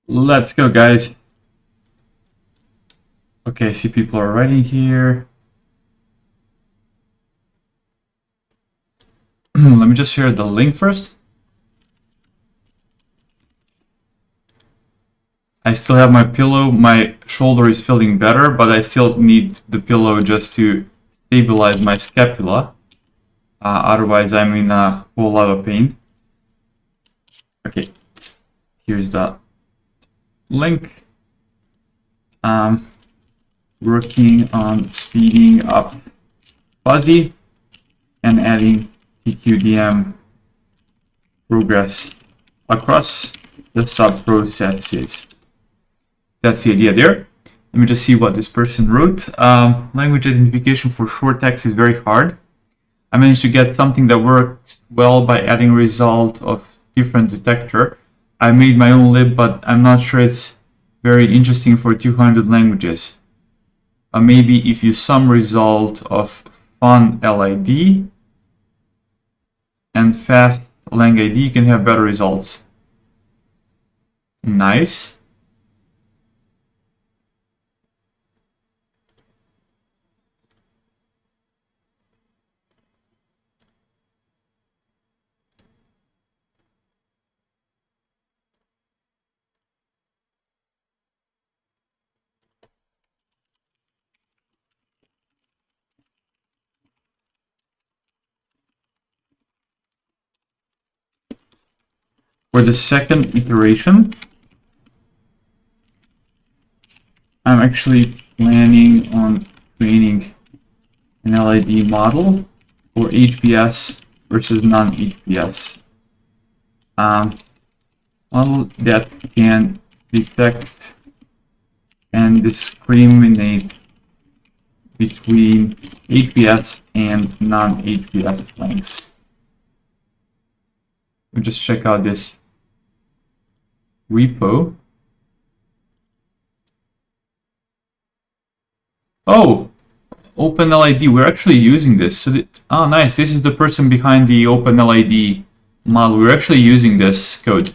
Let's go, guys. Okay, I see people are writing here. Let me just share the link first. I still have my pillow. My shoulder is feeling better, but I still need the pillow just to stabilize my scapula. Otherwise, I'm in a whole lot of pain. Okay, here's the link. Working on speeding up fuzzy and adding tqdm progress across the sub-processes. That's the idea there. Let me just see what this person wrote. Language identification for short text is very hard. I managed to get something that works well by adding result of different detector. I made my own lib, but I'm not sure it's very interesting for 200 languages. Maybe if you sum result of fun LID and fast lang ID, you can have better results. Nice. For the second iteration, I'm actually planning on training an LID model for HBS versus non-HBS. Model that can detect and discriminate between HBS and non-HBS lengths. We'll just check out this repo. Oh, OpenLID, we're actually using this. So oh, nice, this is the person behind the OpenLID model. We're actually using this code.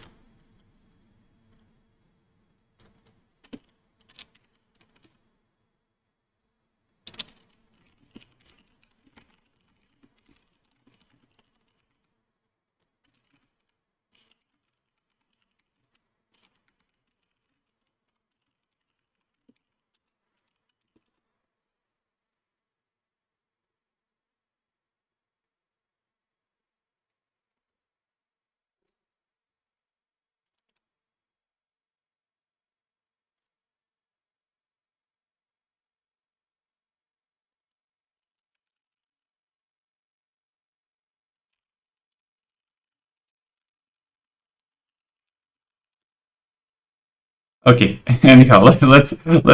Okay, anyhow, let's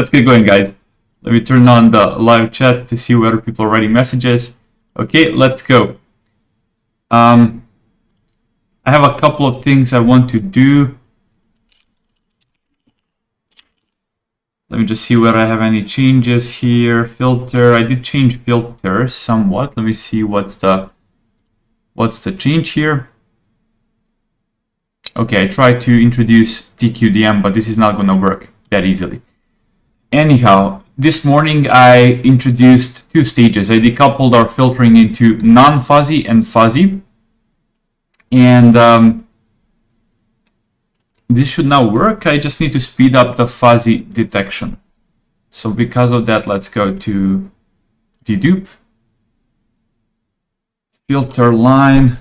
get going, guys. Let me turn on the live chat to see whether people are writing messages. Okay, let's go. I have a couple of things I want to do. Let me just see whether I have any changes here. Filter, I did change filter somewhat. Let me see what's the change here. Okay, I tried to introduce tqdm, but this is not going to work that easily. Anyhow, this morning I introduced two stages. I decoupled our filtering into non-fuzzy and fuzzy. And this should now work. I just need to speed up the fuzzy detection. So because of that, let's go to dedup, filter line.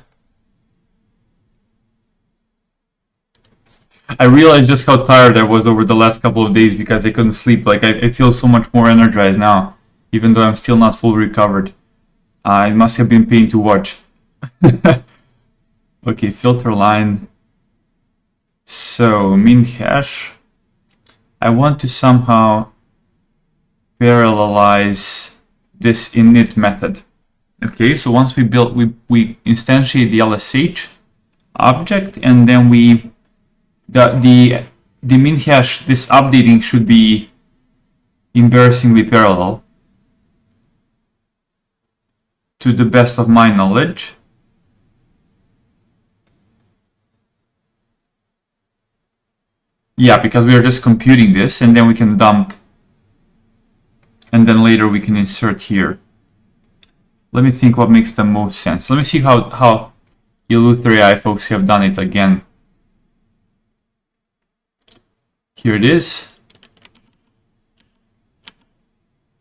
I realized just how tired I was over the last couple of days because I couldn't sleep. Like I feel so much more energized now, even though I'm still not fully recovered. It must have been pain to watch. Okay, filter line. So min hash. I want to somehow parallelize this init method. Okay, so once we build, we instantiate the LSH object, and then we the min hash, this updating should be embarrassingly parallel to the best of my knowledge. Yeah, because we are just computing this, and then we can dump, and then later we can insert here. Let me think what makes the most sense. Let me see how Eleutherii folks have done it again. Here it is.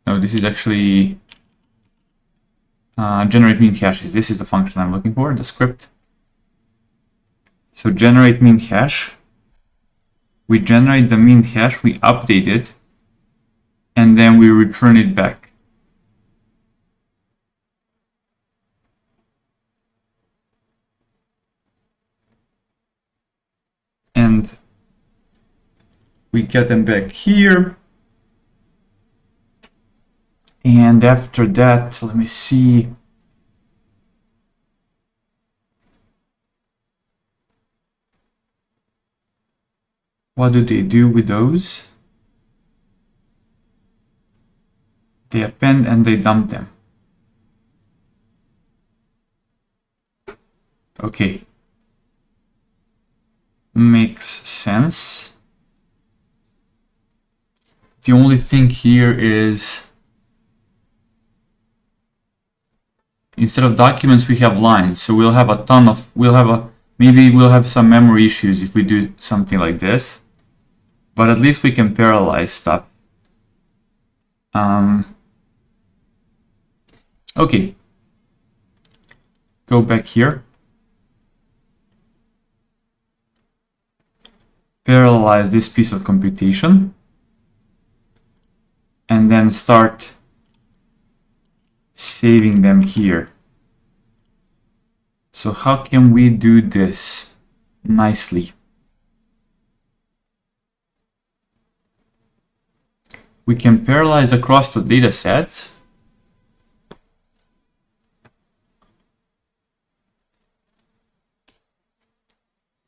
No, this is actually generate mean hashes. This is the function I'm looking for, the script. So generate mean hash. We generate the mean hash, we update it, and then we return it back. And we get them back here. And after that, let me see. What do they do with those? They append and they dump them. Okay. Makes sense. The only thing here is, instead of documents, we have lines. So we'll have a ton of, maybe we'll have some memory issues if we do something like this. But at least we can parallelize stuff. Okay. Go back here. Parallelize this piece of computation. And then start saving them here. So how can we do this nicely? We can parallelize across the data sets.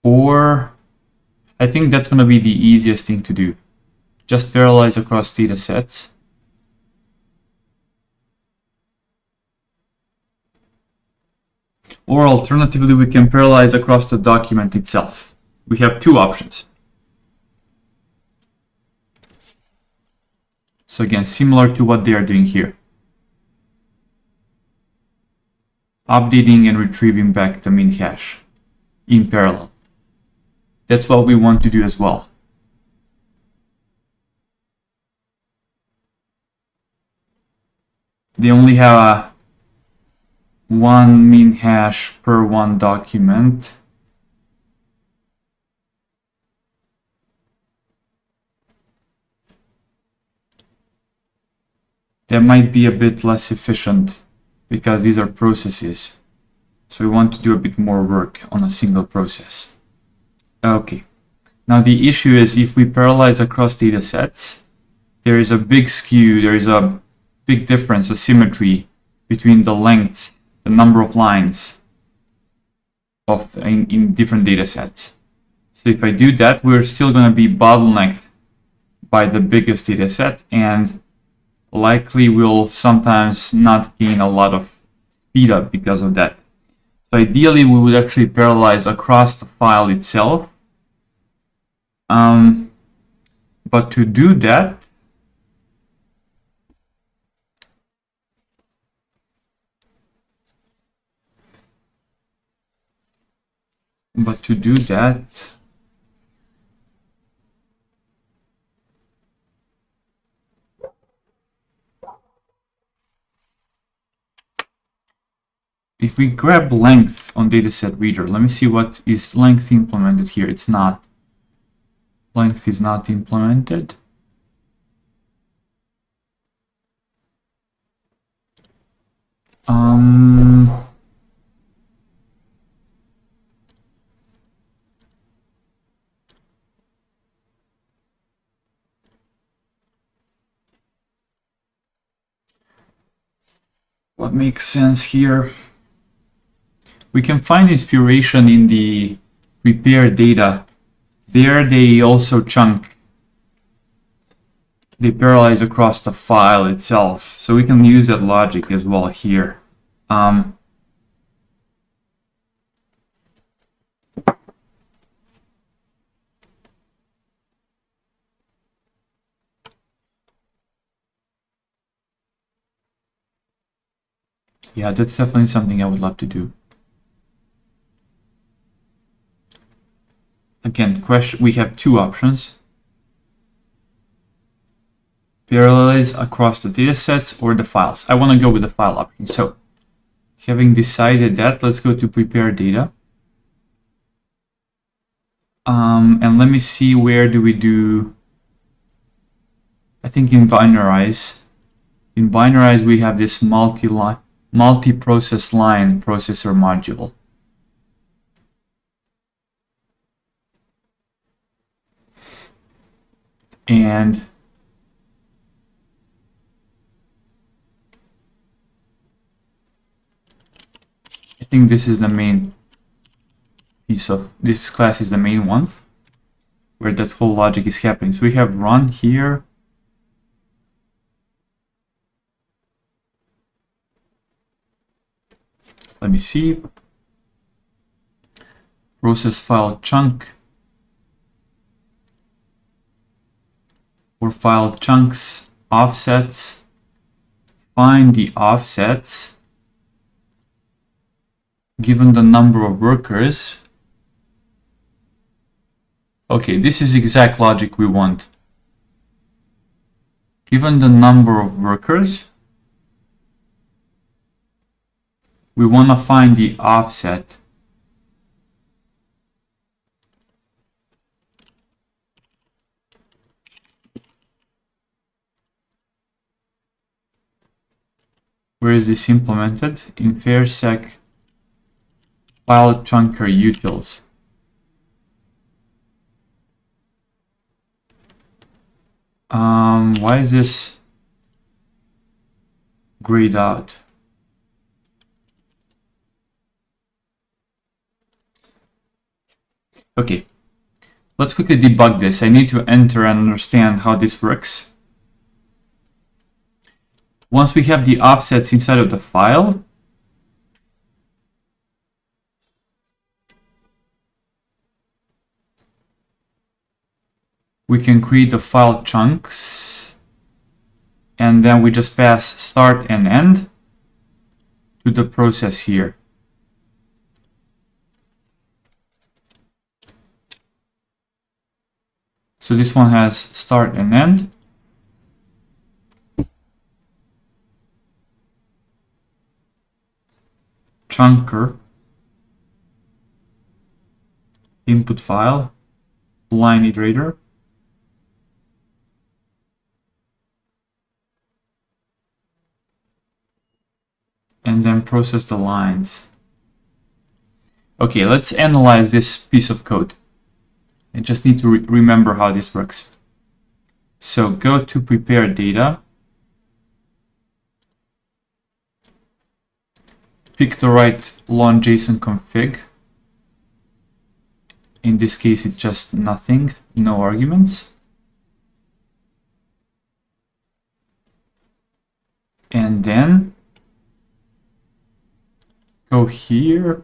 Or I think that's going to be the easiest thing to do. Just parallelize across data sets. Or alternatively, we can parallelize across the document itself. We have two options. So again, similar to what they are doing here. Updating and retrieving back the mean hash in parallel. That's what we want to do as well. They only have one mean hash per one document. That might be a bit less efficient because these are processes. So we want to do a bit more work on a single process. Okay. Now the issue is if we parallelize across data sets, there is a big skew, there is a big difference, asymmetry between the lengths, the number of lines in different data sets. So if I do that, we're still going to be bottlenecked by the biggest data set, and likely we'll sometimes not gain a lot of speed up because of that. So ideally, we would actually parallelize across the file itself. But to do that, if we grab length on dataset reader, let me see what is length implemented here. It's not. Length is not implemented. What makes sense here? We can find inspiration in the prepare data. There they also chunk. They parallelize across the file itself. So we can use that logic as well here. Yeah, that's definitely something I would love to do. Again, we have two options. Parallelize across the datasets or the files. I want to go with the file option. So having decided that, let's go to prepare data. And let me see, where do we do, I think in binarize. In binarize, we have this multi-process line processor module. And I think this is the main piece of this class, is the main one where that whole logic is happening. So we have run here. Let me see. Process file chunk. For file chunks, offsets. Find the offsets given the number of workers. Okay, this is exact logic we want. Given the number of workers, we want to find the offset. Where is this implemented? In fairsec file chunker utils. Why is this grayed out? Okay, let's quickly debug this. I need to enter and understand how this works. Once we have the offsets inside of the file, we can create the file chunks, and then we just pass start and end to the process here. So this one has start and end. Chunker, input file, line iterator. And then process the lines. Okay, let's analyze this piece of code. I just need to remember how this works. So go to prepare data. Pick the right long JSON config. In this case, it's just nothing, no arguments. And then go here.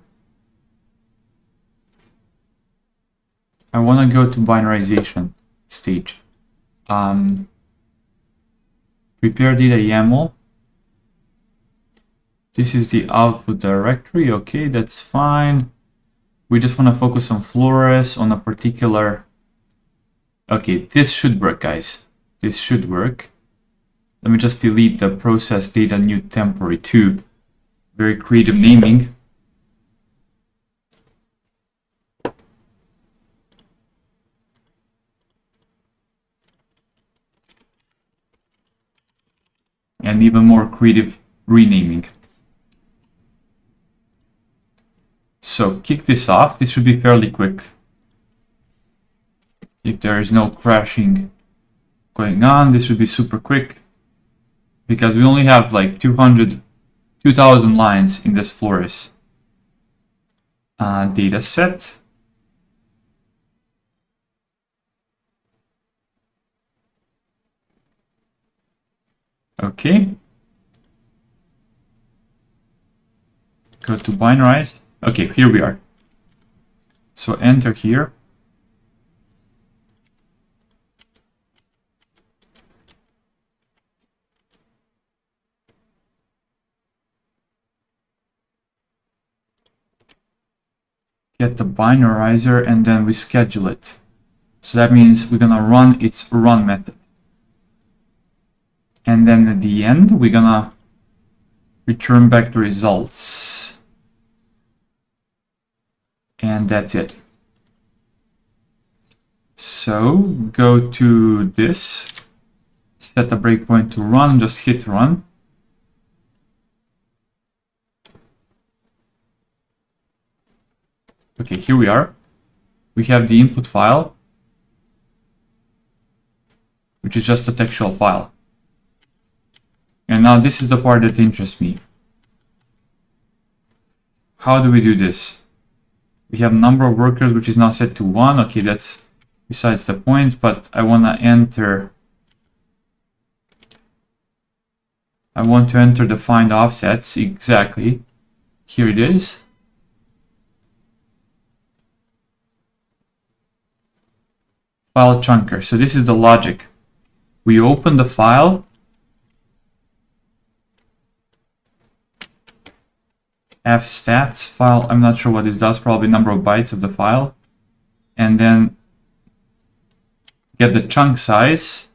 I want to go to binarization stage. Prepare data YAML. This is the output directory. Okay, that's fine. We just want to focus on Flores on a particular. Okay, this should work, guys. This should work. Let me just delete the process data new temporary too. Very creative naming. And even more creative renaming. So kick this off. This should be fairly quick. If there is no crashing going on, this should be super quick. Because we only have like 2,000 lines in this Flores data set. Okay. Go to binarize. Okay, here we are. So enter here. get the binarizer, and then we schedule it. So that means we're gonna run its run method. And then at the end, we're gonna return back the results. And that's it. So go to this, set a breakpoint to run, just hit run. Okay, here we are. We have the input file, which is just a textual file. And now this is the part that interests me. How do we do this? We have number of workers, which is now set to 1. Okay, that's besides the point, but I want to enter the find offsets exactly. Here it is. File chunker. So this is the logic. We open the file, fstats file, I'm not sure what this does, probably number of bytes of the file, and then get the chunk size.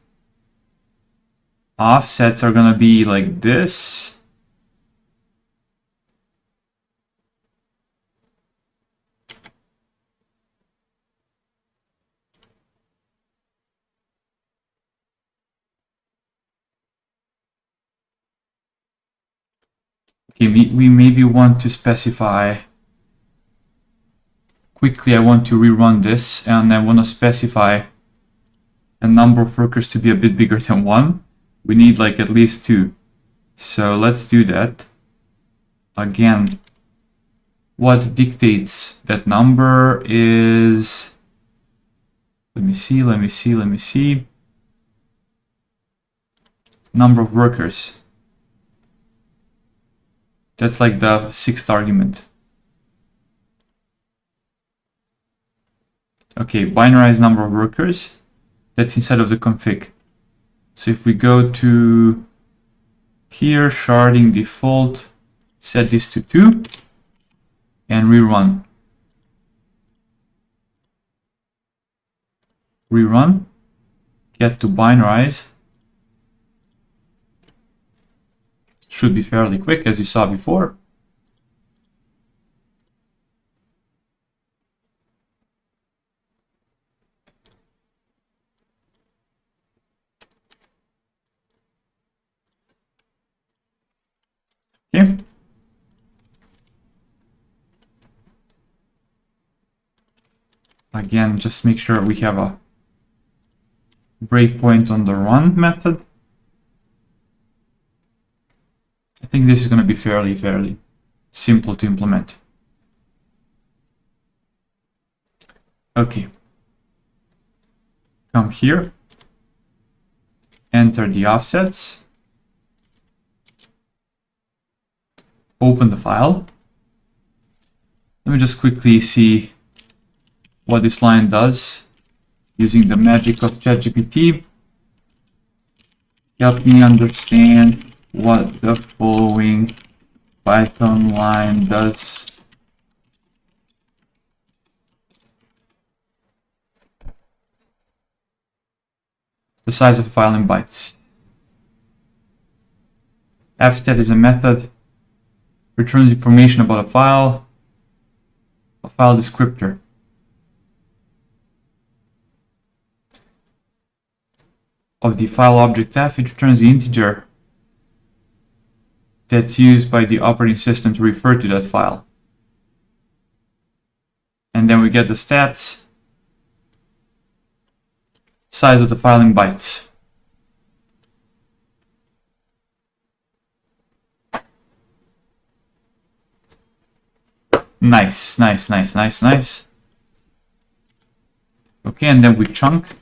Offsets are gonna be like this. Okay, we maybe want to specify quickly. I want to rerun this, and I want to specify a number of workers to be a bit bigger than 1. We need like at least 2. So let's do that. Again, what dictates that number is, let me see. Number of workers. That's like the 6th argument. Okay, binarize number of workers. That's inside of the config. So if we go to here, sharding default, set this to 2, and rerun. Rerun, get to binarize. Should be fairly quick, as you saw before. Okay. Again, just make sure we have a breakpoint on the run method. I think this is going to be fairly simple to implement. Okay. Come here. Enter the offsets. Open the file. Let me just quickly see what this line does using the magic of ChatGPT. Help me understand what the following Python line does. The size of the file in bytes. fstat is a method, returns information about a file descriptor. Of the file object f, it returns the integer that's used by the operating system to refer to that file. And then we get the stats, size of the file in bytes. Nice. Okay, and then we chunk.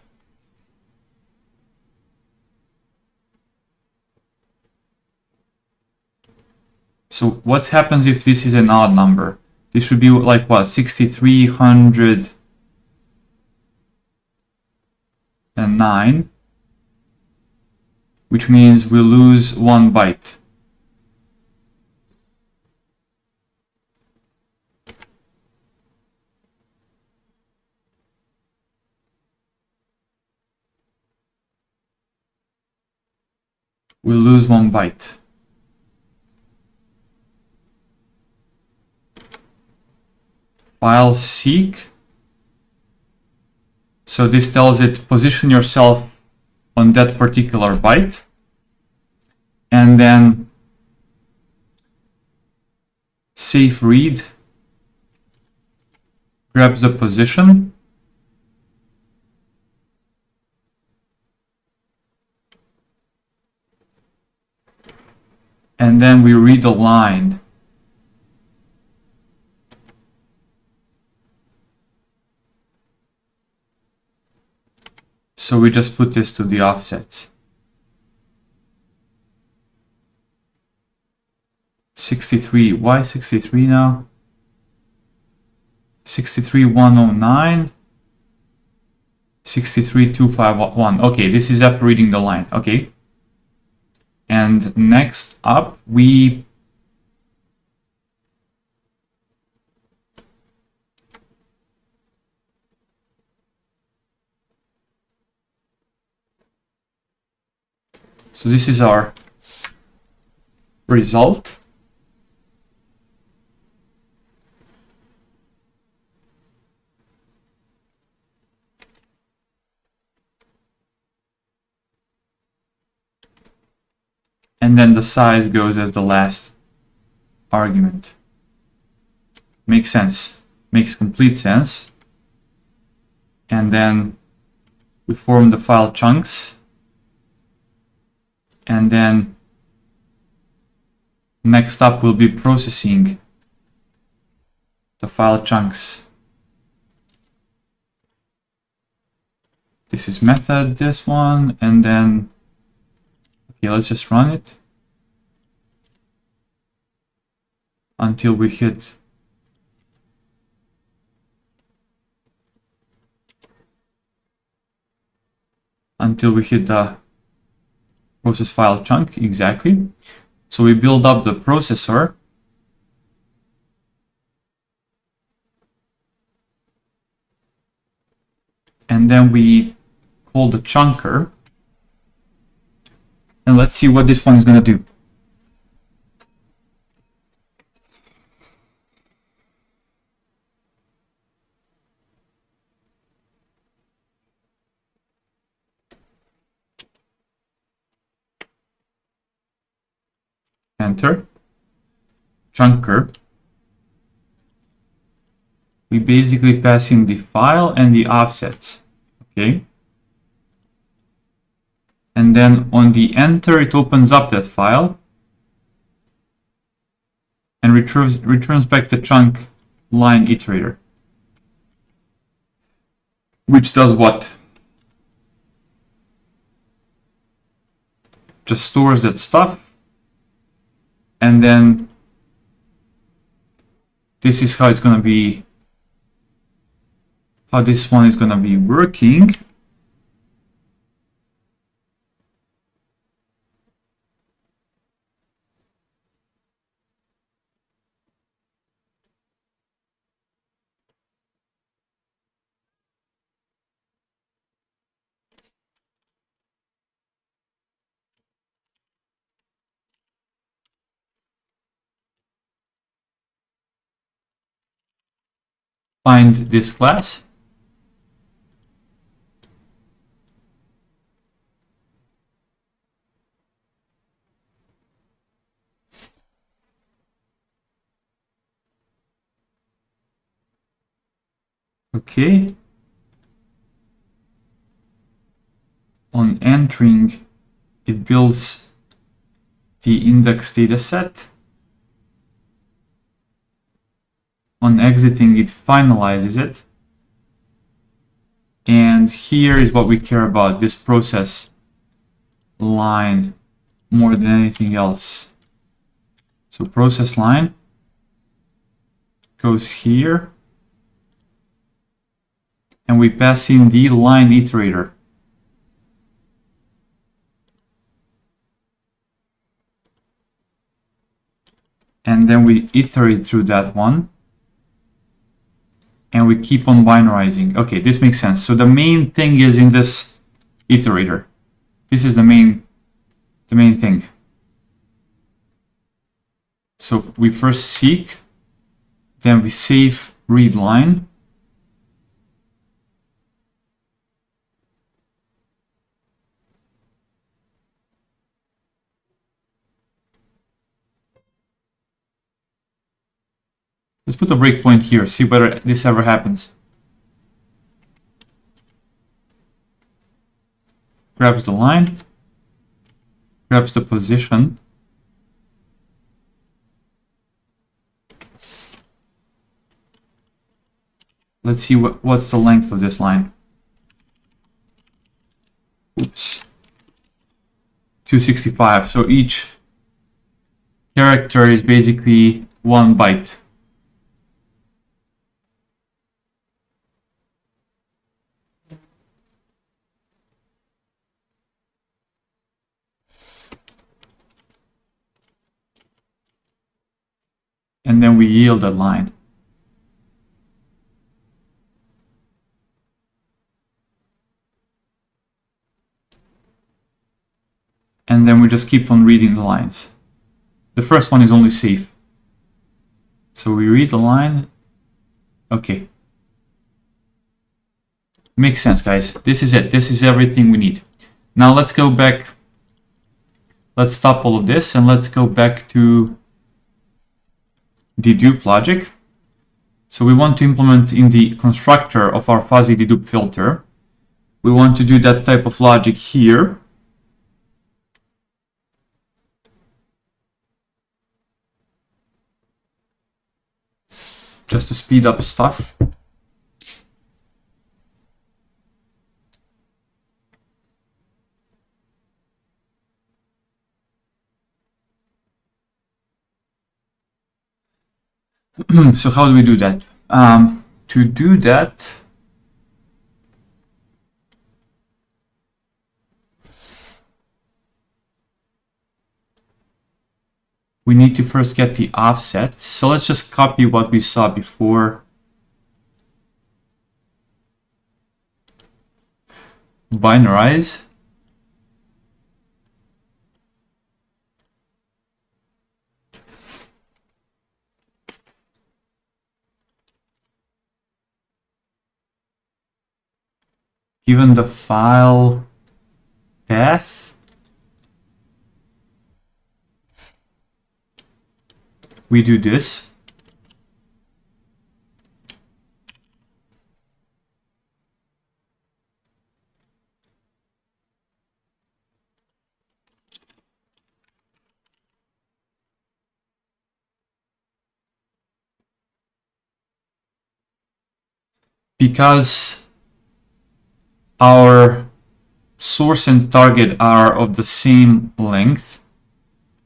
So what happens if this is an odd number? This should be like what, 6,309, which means we lose 1 byte. we lose 1 byte. File seek. So this tells it position yourself on that particular byte, and then safe read grabs the position, and then we read the line. So we just put this to the offsets. 63, why 63 now? 63,109, 63,251. Okay, this is after reading the line. Okay. And next up, we so this is our result. And then the size goes as the last argument. Makes sense. Makes complete sense. And then we form the file chunks. And then next up will be processing the file chunks. This is method, this one, and then okay, let's just run it until we hit the process file chunk. Exactly. So we build up the processor, and then we call the chunker. And let's see what this one is going to do. Enter. Chunker. We basically pass in the file and the offsets. Okay. And then on the enter, it opens up that file and returns back the chunk line iterator, which does what? Just stores that stuff, and then this is how it's going to be, how this one is going to be working. Find this class. Okay. On entering, it builds the index dataset. On exiting, it finalizes it. And here is what we care about, this process line more than anything else. So process line goes here, and we pass in the line iterator. And then we iterate through that one. And we keep on binarizing. Okay, this makes sense. So the main thing is in this iterator. This is the main the main thing. So we first seek, then we save read line. Let's put a breakpoint here, see whether this ever happens. Grabs the line, grabs the position. Let's see what's the length of this line. Oops. 265. So each character is basically 1 byte. And then we yield that line. And then we just keep on reading the lines. The first one is only safe. So we read the line. Okay. Makes sense, guys. This is it. This is everything we need. Now let's go back. Let's stop all of this and let's go back to dedup logic. So we want to implement in the constructor of our fuzzy dedup filter. We want to do that type of logic here. Just to speed up stuff. So how do we do that? To do that, we need to first get the offsets. So let's just copy what we saw before. Binarize. Given the file path, we do this. Because our source and target are of the same length,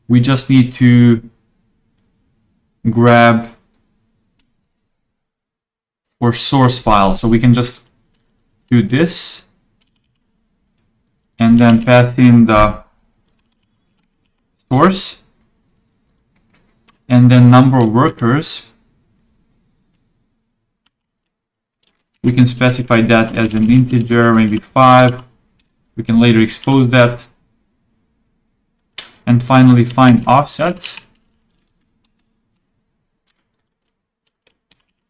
we just need to grab for source file. So we can just do this and then pass in the source and then number of workers. We can specify that as an integer, maybe 5. We can later expose that. And finally find offsets.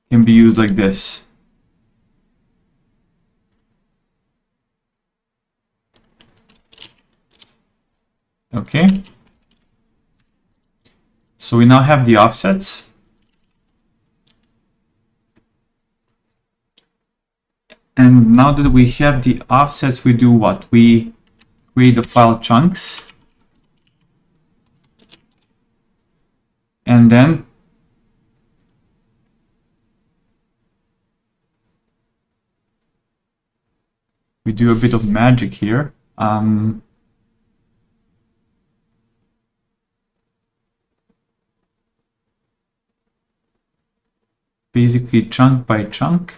Can be used like this. Okay. So we now have the offsets. And now that we have the offsets, we do what? We create the file chunks. And then we do a bit of magic here. Basically chunk by chunk.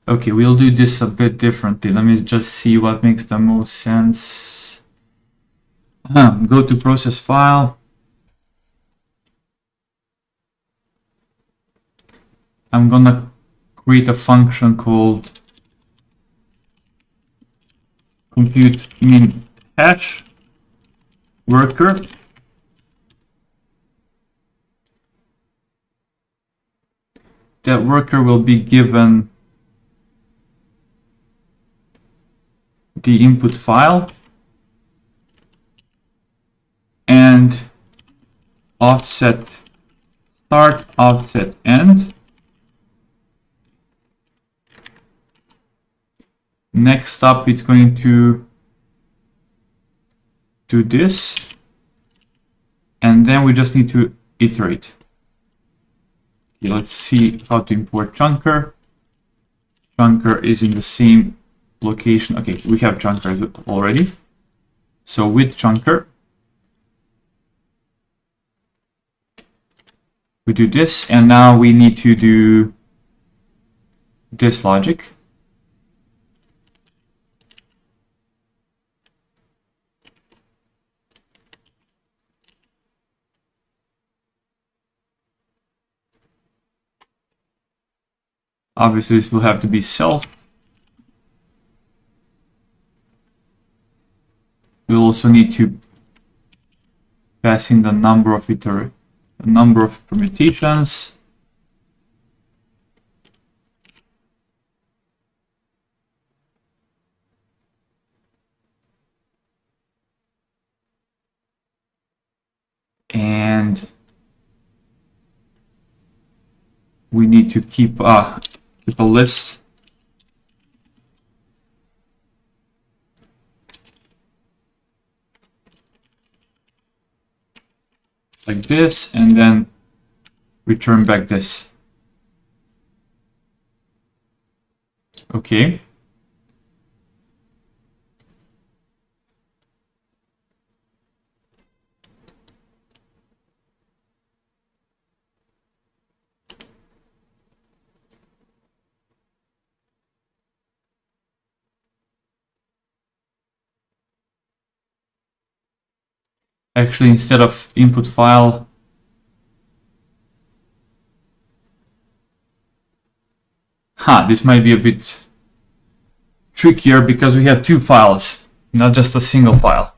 Okay, we'll do this a bit differently. Let me just see what makes the most sense. Go to process file. I'm gonna create a function called compute min hash worker. That worker will be given the input file and offset start, offset end. Next up, it's going to do this, and then we just need to iterate. Okay, let's see how to import chunker. Chunker is in the same location. Okay, we have chunker already. So with chunker, we do this, and now we need to do this logic. Obviously, this will have to be self. We'll also need to pass in the number of permutations. And we need to keep a list like this, and then return back this. Okay. Actually, instead of input file, this might be a bit trickier because we have two files, not just a single file.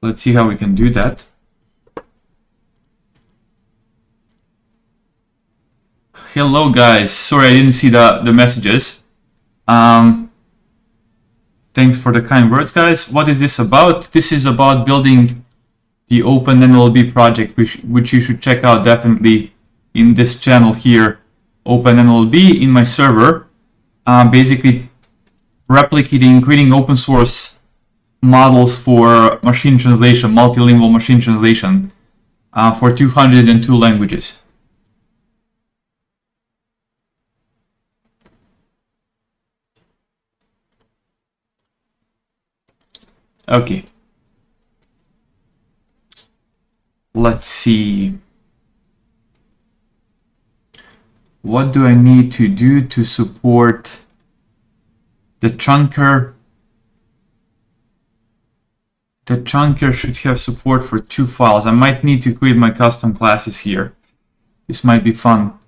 Let's see how we can do that. Hello guys, sorry I didn't see the messages. Thanks for the kind words, guys. What is this about? This is about building the Open NLLB project, which you should check out definitely in this channel here, Open NLLB, in my server. Basically creating open source models for machine translation, multilingual machine translation for 202 languages. Okay. Let's see. What do I need to do to support the chunker? The chunker should have support for two files. I might need to create my custom classes here. This might be fun.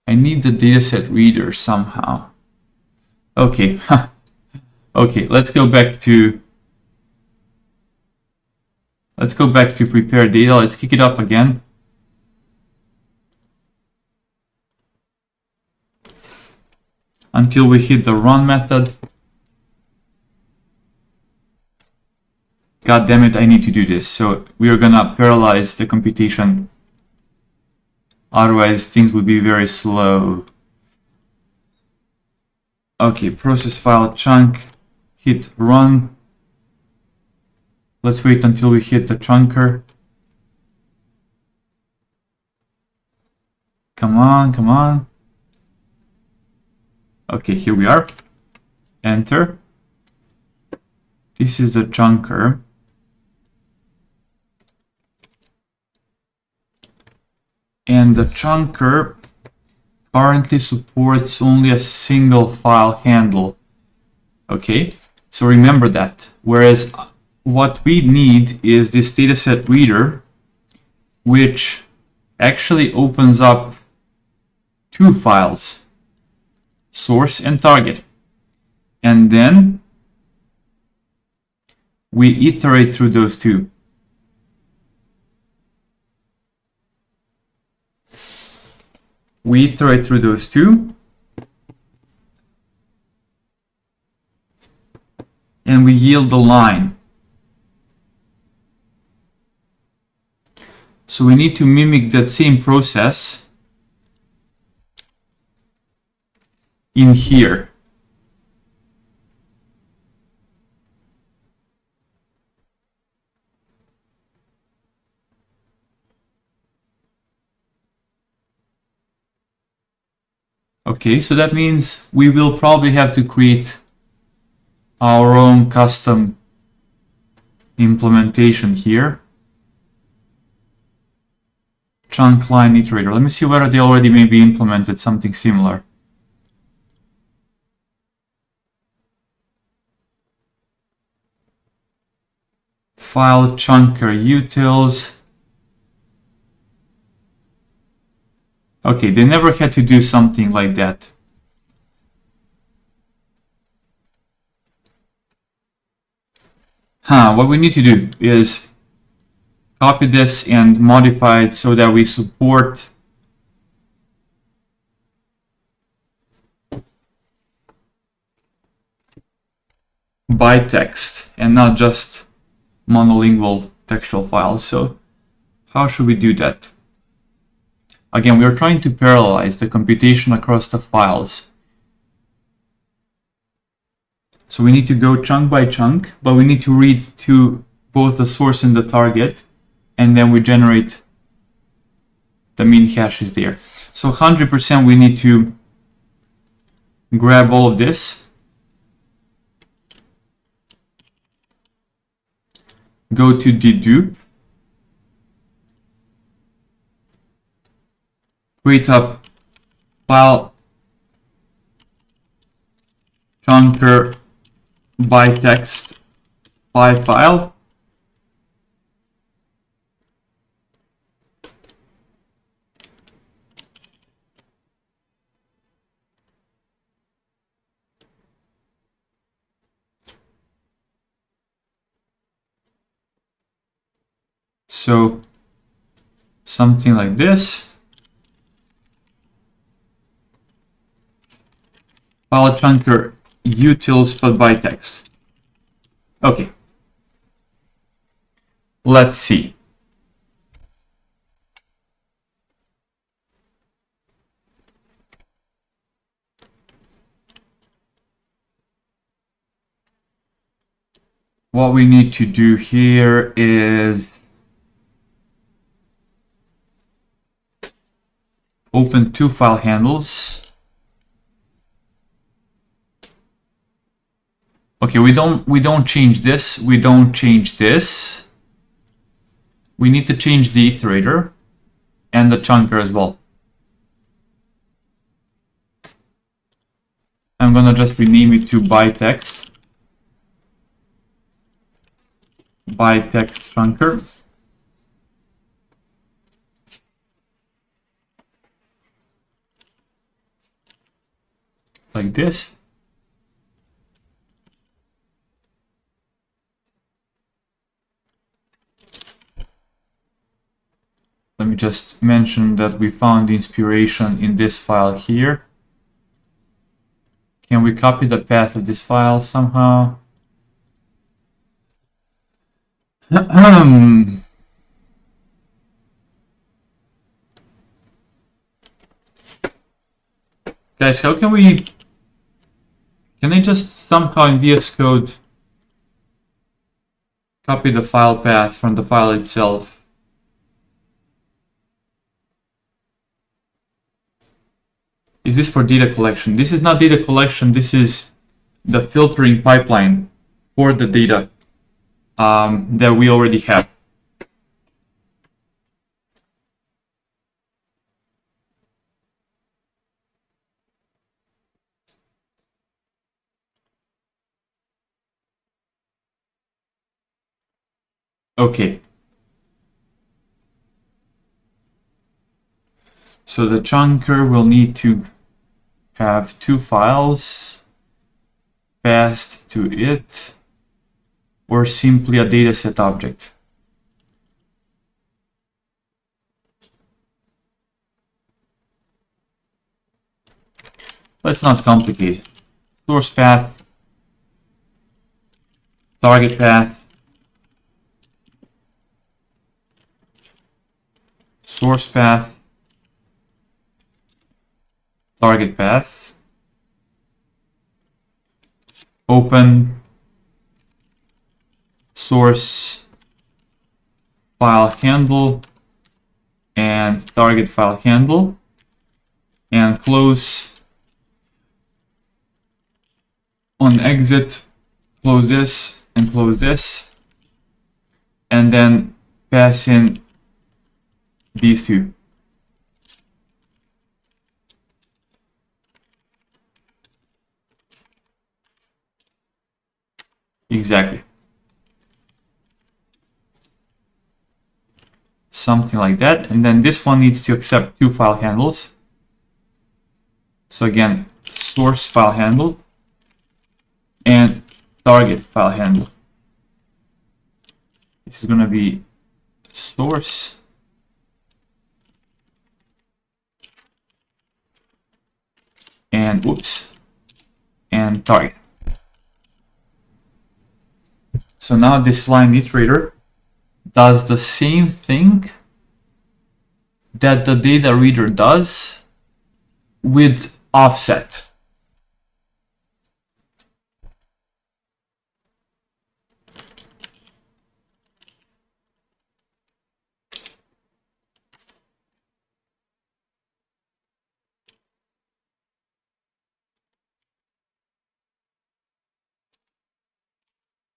I need the dataset reader somehow. Okay. Okay, let's go back to prepare data. Let's kick it up again. Until we hit the run method. God damn it, I need to do this. So we are gonna parallelize the computation. Otherwise, things will be very slow. Okay, process file chunk, hit run. Let's wait until we hit the chunker. Come on, come on. Okay, here we are. Enter. This is the chunker. And the chunker currently supports only a single file handle. Okay, so remember that. Whereas what we need is this dataset reader, which actually opens up two files, source and target. And then we iterate through those two. We iterate through those two. And we yield the line. So we need to mimic that same process in here. Okay, so that means we will probably have to create our own custom implementation here. Chunk line iterator. Let me see whether they already maybe implemented something similar. File chunker utils. Okay, they never had to do something like that. What we need to do is copy this and modify it so that we support byte text and not just monolingual textual files. So how should we do that? Again, we are trying to parallelize the computation across the files. So we need to go chunk by chunk, but we need to read to both the source and the target, and then we generate the mean hashes there. So 100% we need to grab all of this, go to dedup, create a file chunker by text by file. So something like this. File chunker utils but by text. Okay. Let's see. What we need to do here is open two file handles. Okay, we don't change this. We don't change this. We need to change the iterator and the chunker as well. I'm gonna just rename it to byte text chunker. Like this. Let me just mention that we found the inspiration in this file here. Can we copy the path of this file somehow? Guys, how can we... Can I just somehow in VS Code copy the file path from the file itself? Is this for data collection? This is not data collection, this is the filtering pipeline for the data that we already have. Okay. So the chunker will need to have two files passed to it, or simply a dataset object. Let's not complicate it. Source path, target path, source path, target path, open source file handle and target file handle, and close on exit, close this and close this, and then pass in these two. Exactly. Something like that. And then this one needs to accept two file handles. So again, source file handle and target file handle. This is going to be source and and target. So now this line iterator does the same thing that the data reader does with offset.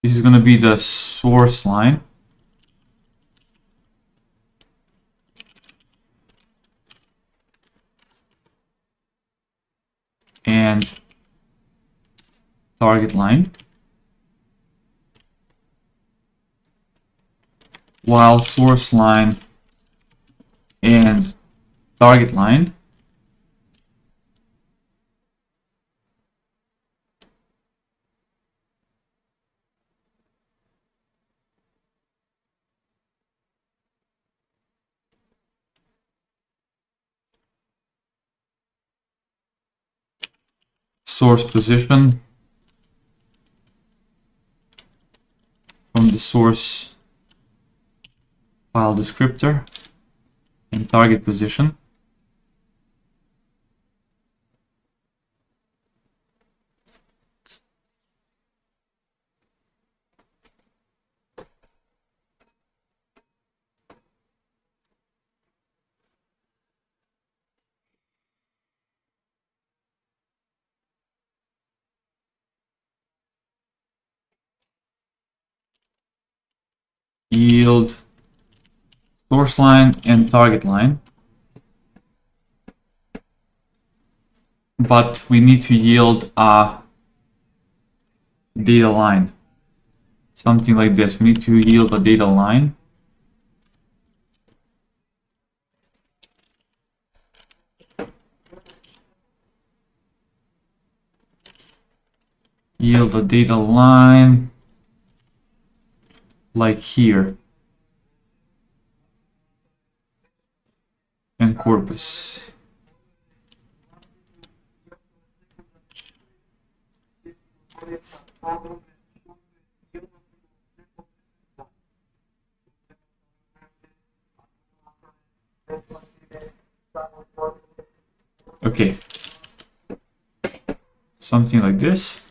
This is going to be the source line. And target line. While source line and target line source position from the source file descriptor and target position. Yield source line and target line, but we need to yield a data line, something like this. We need to yield a data line. Yield a data line like here, and corpus. Okay, something like this.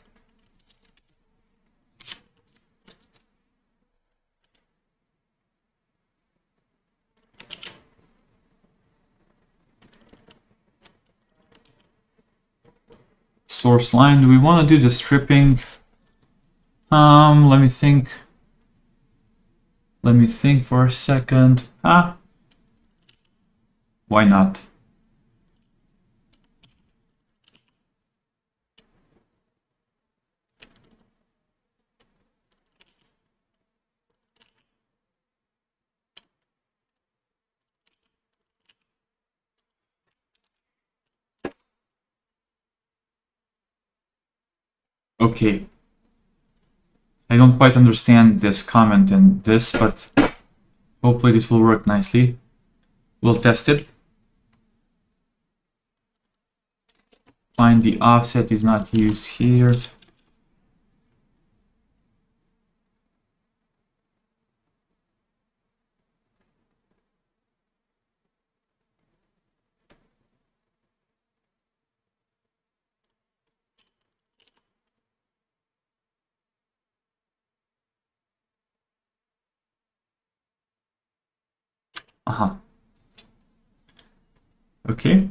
Source line, do we want to do the stripping? Let me think for a second. Why not? Okay. I don't quite understand this comment and this, but hopefully this will work nicely. We'll test it. Find the offset is not used here. Okay.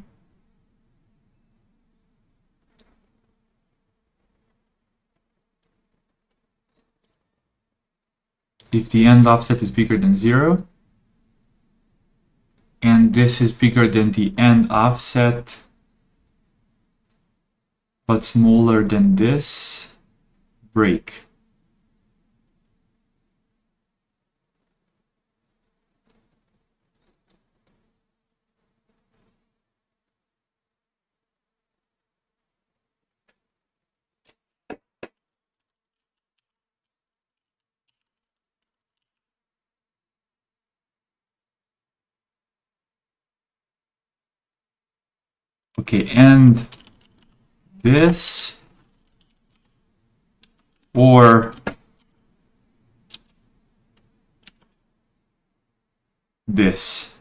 If the end offset is bigger than 0, and this is bigger than the end offset, but smaller than this, break. Okay, and this or this.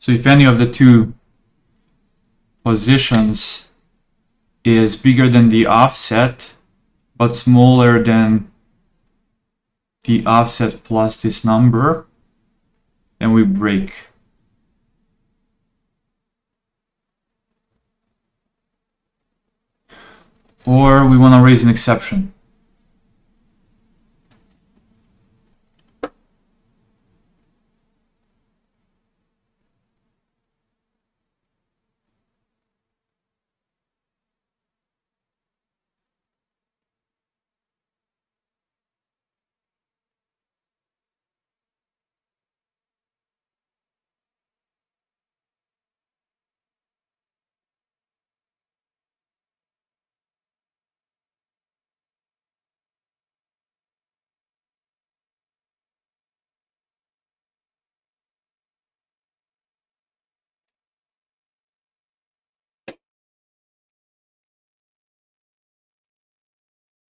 So if any of the two positions is bigger than the offset, but smaller than the offset plus this number, then we break. Or we want to raise an exception.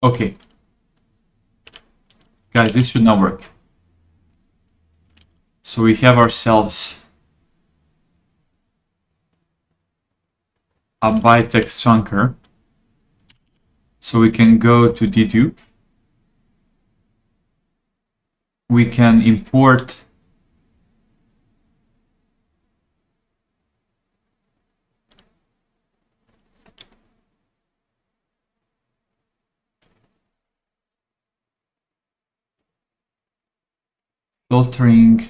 Okay. Guys, this should not work. So we have ourselves a byte text chunker. So we can go to dedup. We can import filtering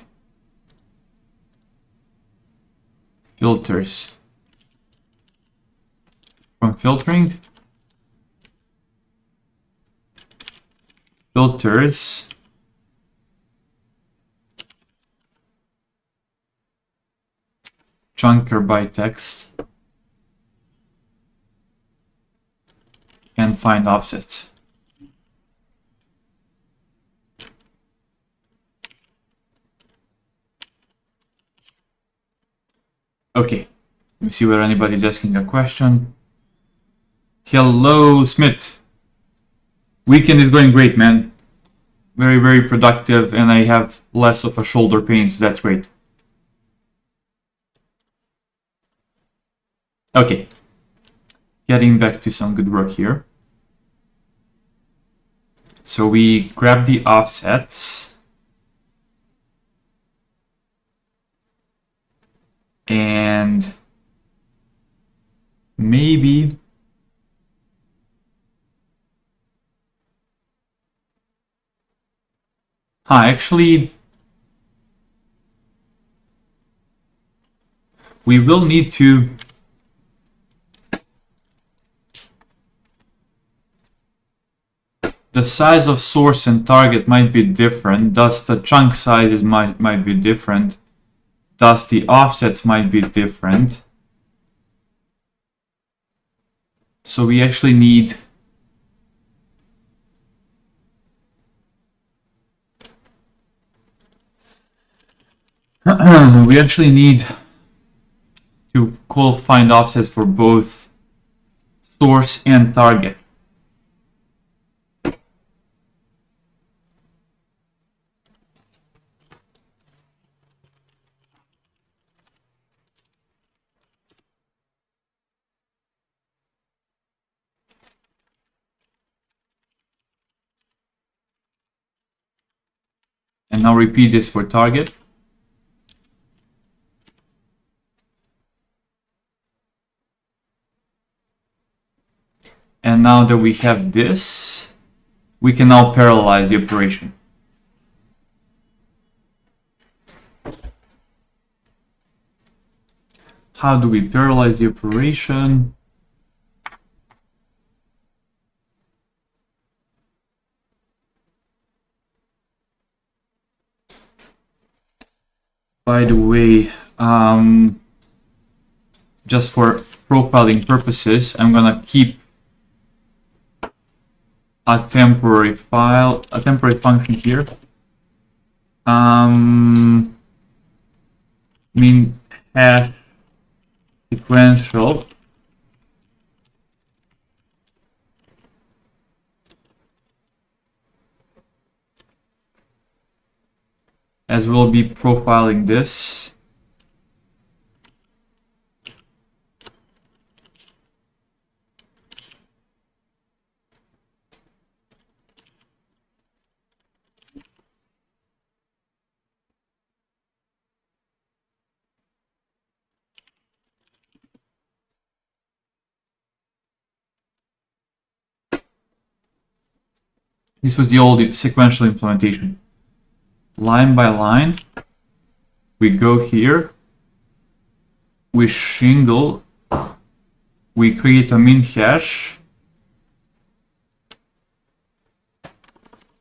filters. From filtering filters, chunker by text, and find offsets. Okay, let me see whether anybody's asking a question. Hello, Smith. Weekend is going great, man. Very, very productive, and I have less of a shoulder pain, so that's great. Okay, getting back to some good work here. So we grab the offsets and maybe actually we will need to the size of source and target might be different, thus the chunk sizes might be different, thus the offsets might be different. So we actually need to call find offsets for both source and target. And now repeat this for target. And now that we have this, we can now parallelize the operation. How do we parallelize the operation? By the way, just for profiling purposes, I'm gonna keep a temporary function here. Mean hash sequential as we'll be profiling this. This was the old sequential implementation. Line by line, we go here, we shingle, we create a min hash,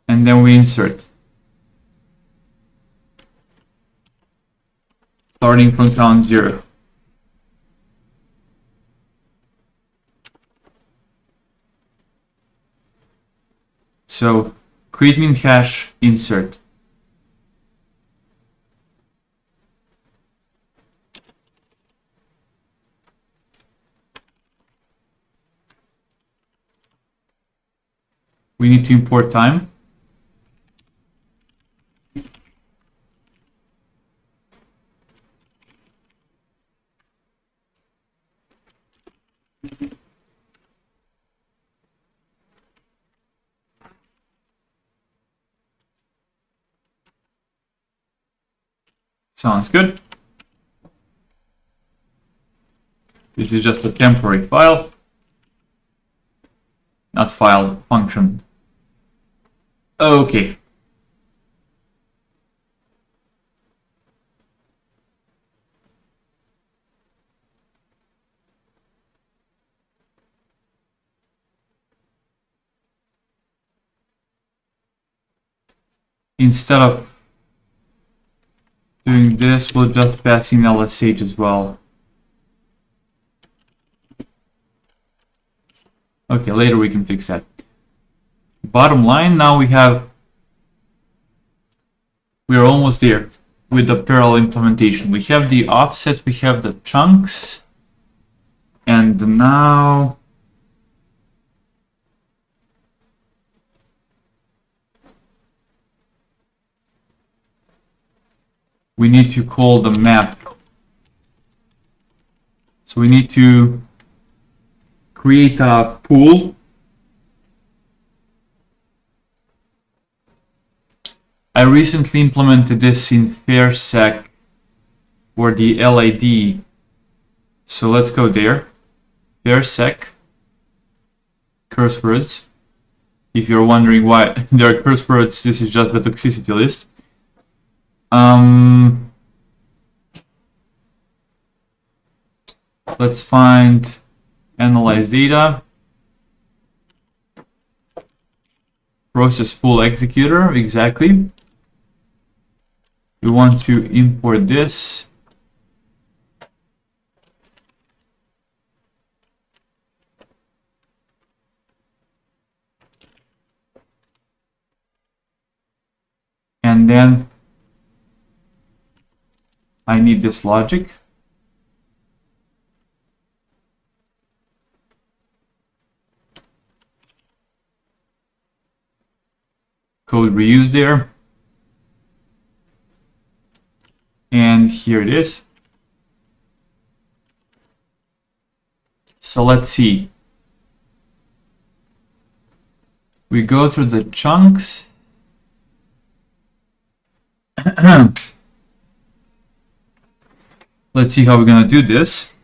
and then we insert. Starting from count 0. So create min hash, insert. We need to import time. Sounds good. This is just a temporary file, not file, function. Okay. Instead of doing this, we'll just pass in LSH as well. Okay, later we can fix that. Bottom line, now we're almost there with the parallel implementation. We have the offset, we have the chunks, and now we need to call the map. So we need to create a pool. I recently implemented this in fairsec for the LID. So let's go there. Fairsec curse words. If you're wondering why there are curse words, this is just the toxicity list. Let's find analyze data, process pool executor, exactly. We want to import this. And then I need this logic. Code reuse there. And here it is. So let's see. We go through the chunks. Let's see how we're going to do this.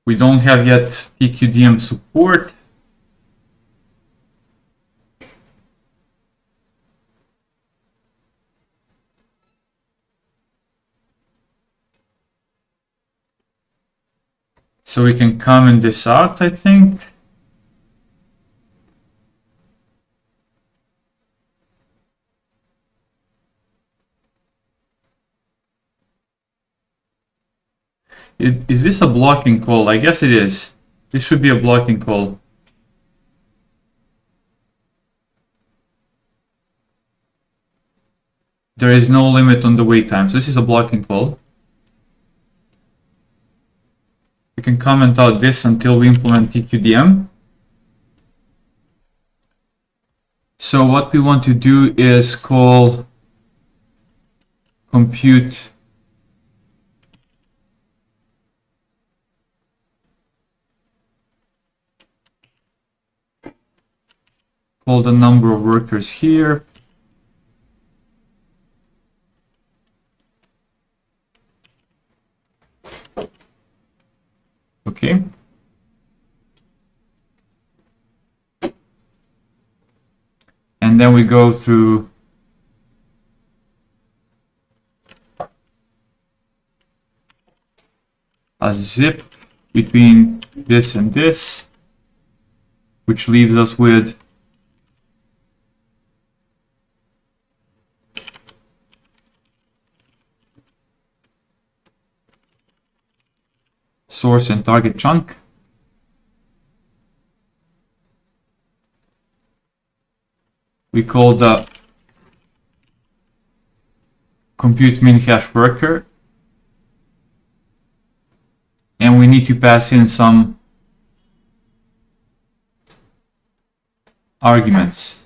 We don't have yet tqdm support. So we can comment this out, I think. Is this a blocking call? I guess it is. This should be a blocking call. There is no limit on the wait time. So this is a blocking call. We can comment out this until we implement tqdm. So what we want to do is call compute the number of workers here. Okay. And then we go through a zip between this and this, which leaves us with source and target chunk. We call the compute min hash worker, and we need to pass in some arguments.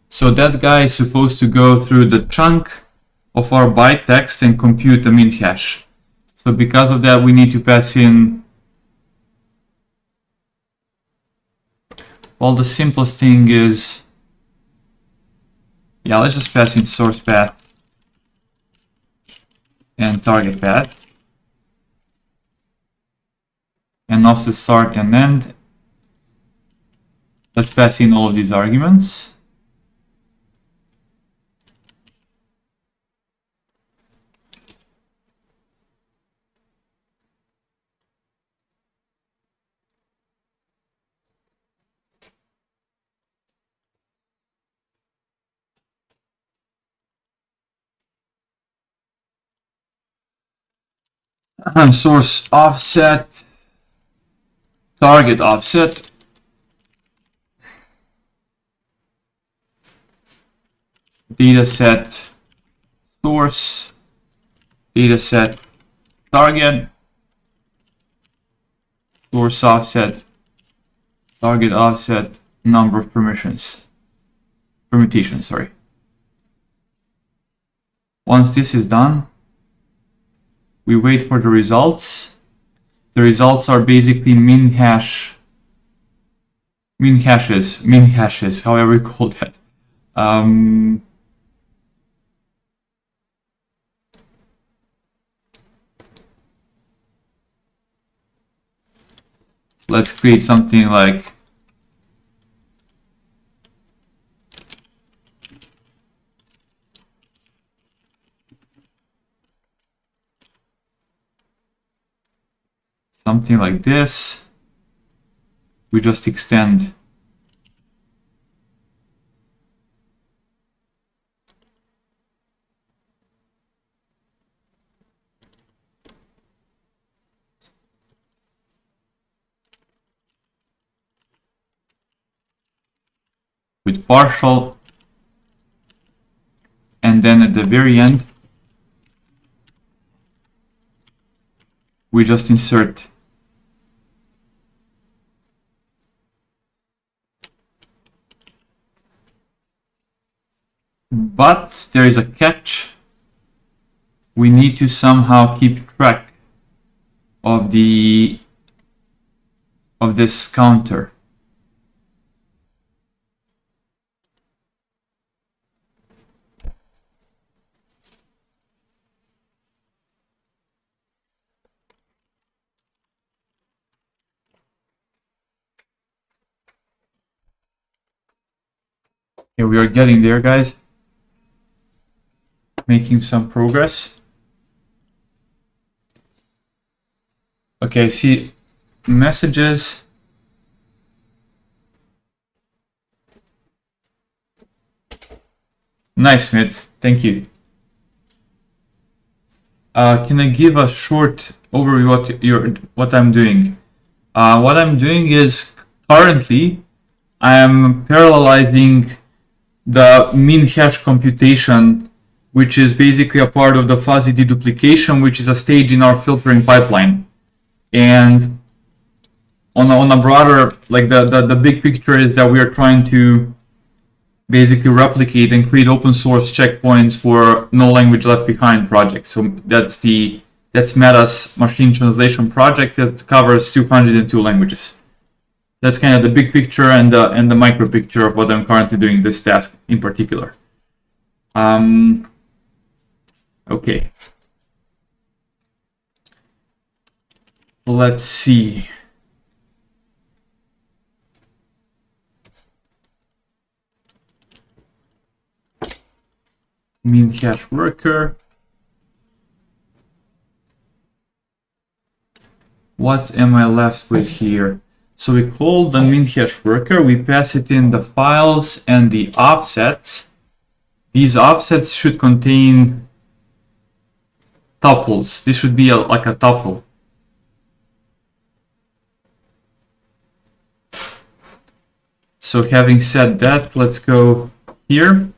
So that guy is supposed to go through the chunk of our byte text and compute the min hash. So because of that, we need to pass in, well, the simplest thing is, yeah, let's just pass in source path and target path and offset start and end. Let's pass in all of these arguments. Source offset, target offset, dataset source, dataset target, source offset, target offset, number of permutations, sorry. Once this is done, we wait for the results. The results are basically min hashes, however you call that. Let's create something like this. We just extend with partial, and then at the very end we just insert but there is a catch. We need to somehow keep track of this counter. Here we are getting there, guys. Making some progress. Okay, see messages. Nice, Smith. Thank you. Can I give a short overview what I'm doing? What I'm doing is currently I am parallelizing the min hash computation, which is basically a part of the fuzzy deduplication, which is a stage in our filtering pipeline. And on a broader, like the big picture is that we are trying to basically replicate and create open source checkpoints for no language left behind project. So that's Meta's machine translation project that covers 202 languages. That's kind of the big picture and the micro picture of what I'm currently doing this task in particular. Okay. Let's see. Min hash worker. What am I left with here? So we call the min hash worker, we pass it in the files and the offsets. These offsets should contain tuples. This should be like a tuple. So having said that, let's go here.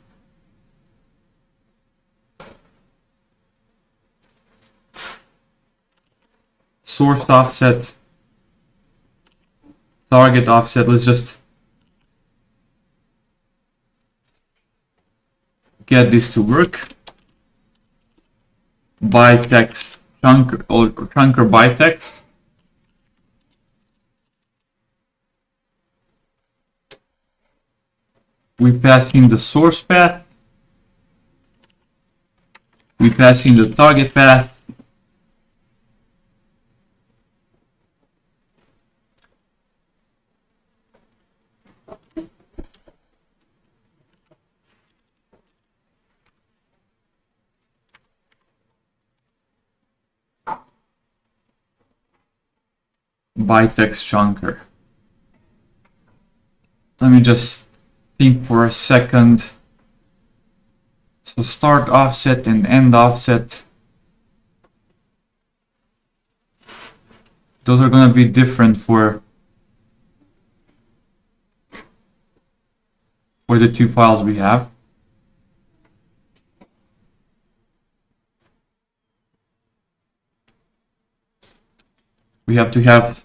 Source offset, target offset. Let's just get this to work. Bytext chunk or chunker bytext. We pass in the source path. We pass in the target path. Bytext chunker. Let me just think for a second. So start offset and end offset. Those are going to be different for the two files we have. We have to have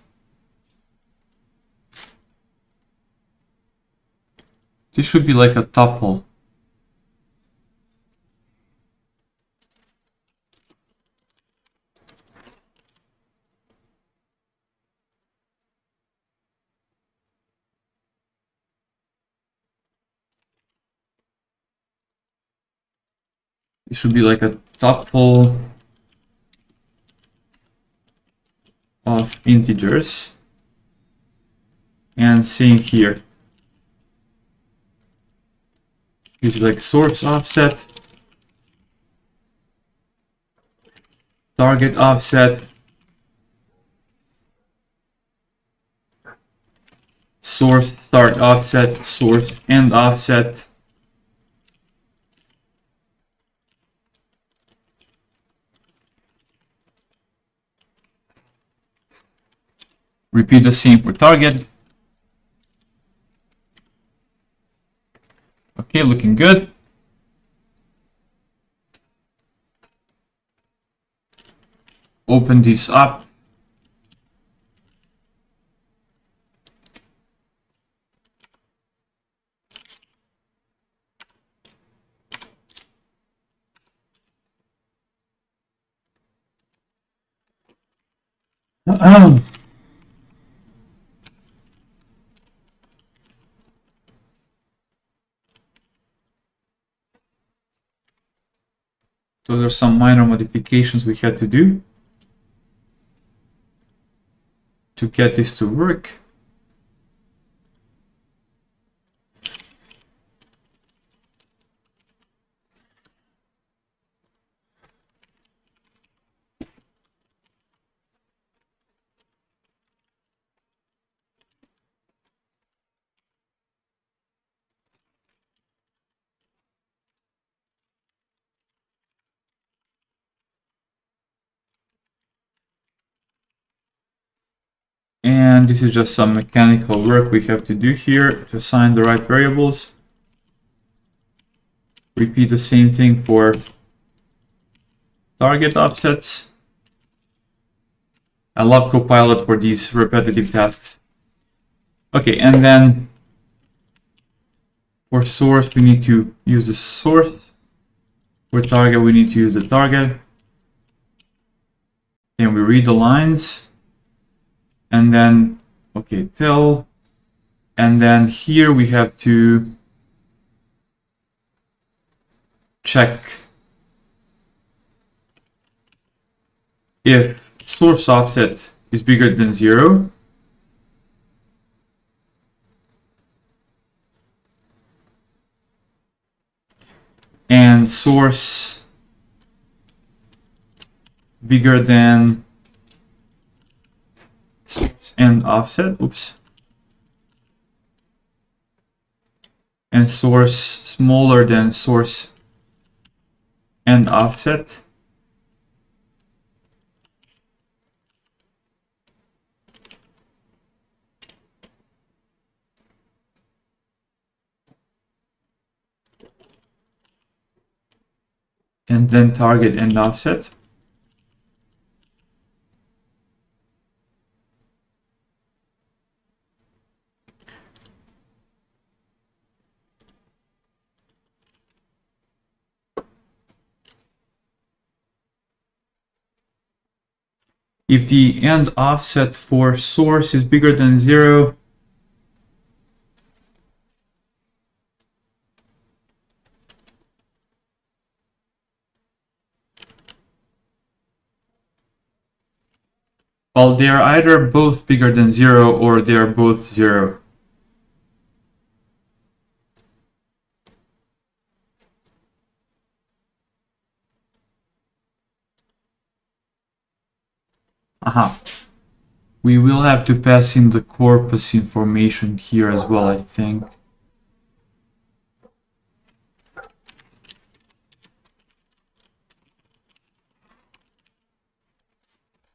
this should be like a tuple. It should be like a tuple of integers. And same here. Use like source offset, target offset, source start offset, source end offset. Repeat the same for target. Okay, looking good. Open this up. Those are some minor modifications we had to do to get this to work. And this is just some mechanical work we have to do here to assign the right variables. Repeat the same thing for target offsets. I love Copilot for these repetitive tasks. Okay, and then for source, we need to use the source. For target, we need to use the target. Then we read the lines. And then, okay, tell. And then here we have to check if source offset is bigger than 0. And source bigger than source and offset, oops. And source smaller than source and offset. And then target and offset. If the end offset for source is bigger than 0, well, they are either both bigger than 0 or they are both 0. Aha. We will have to pass in the corpus information here as well, I think.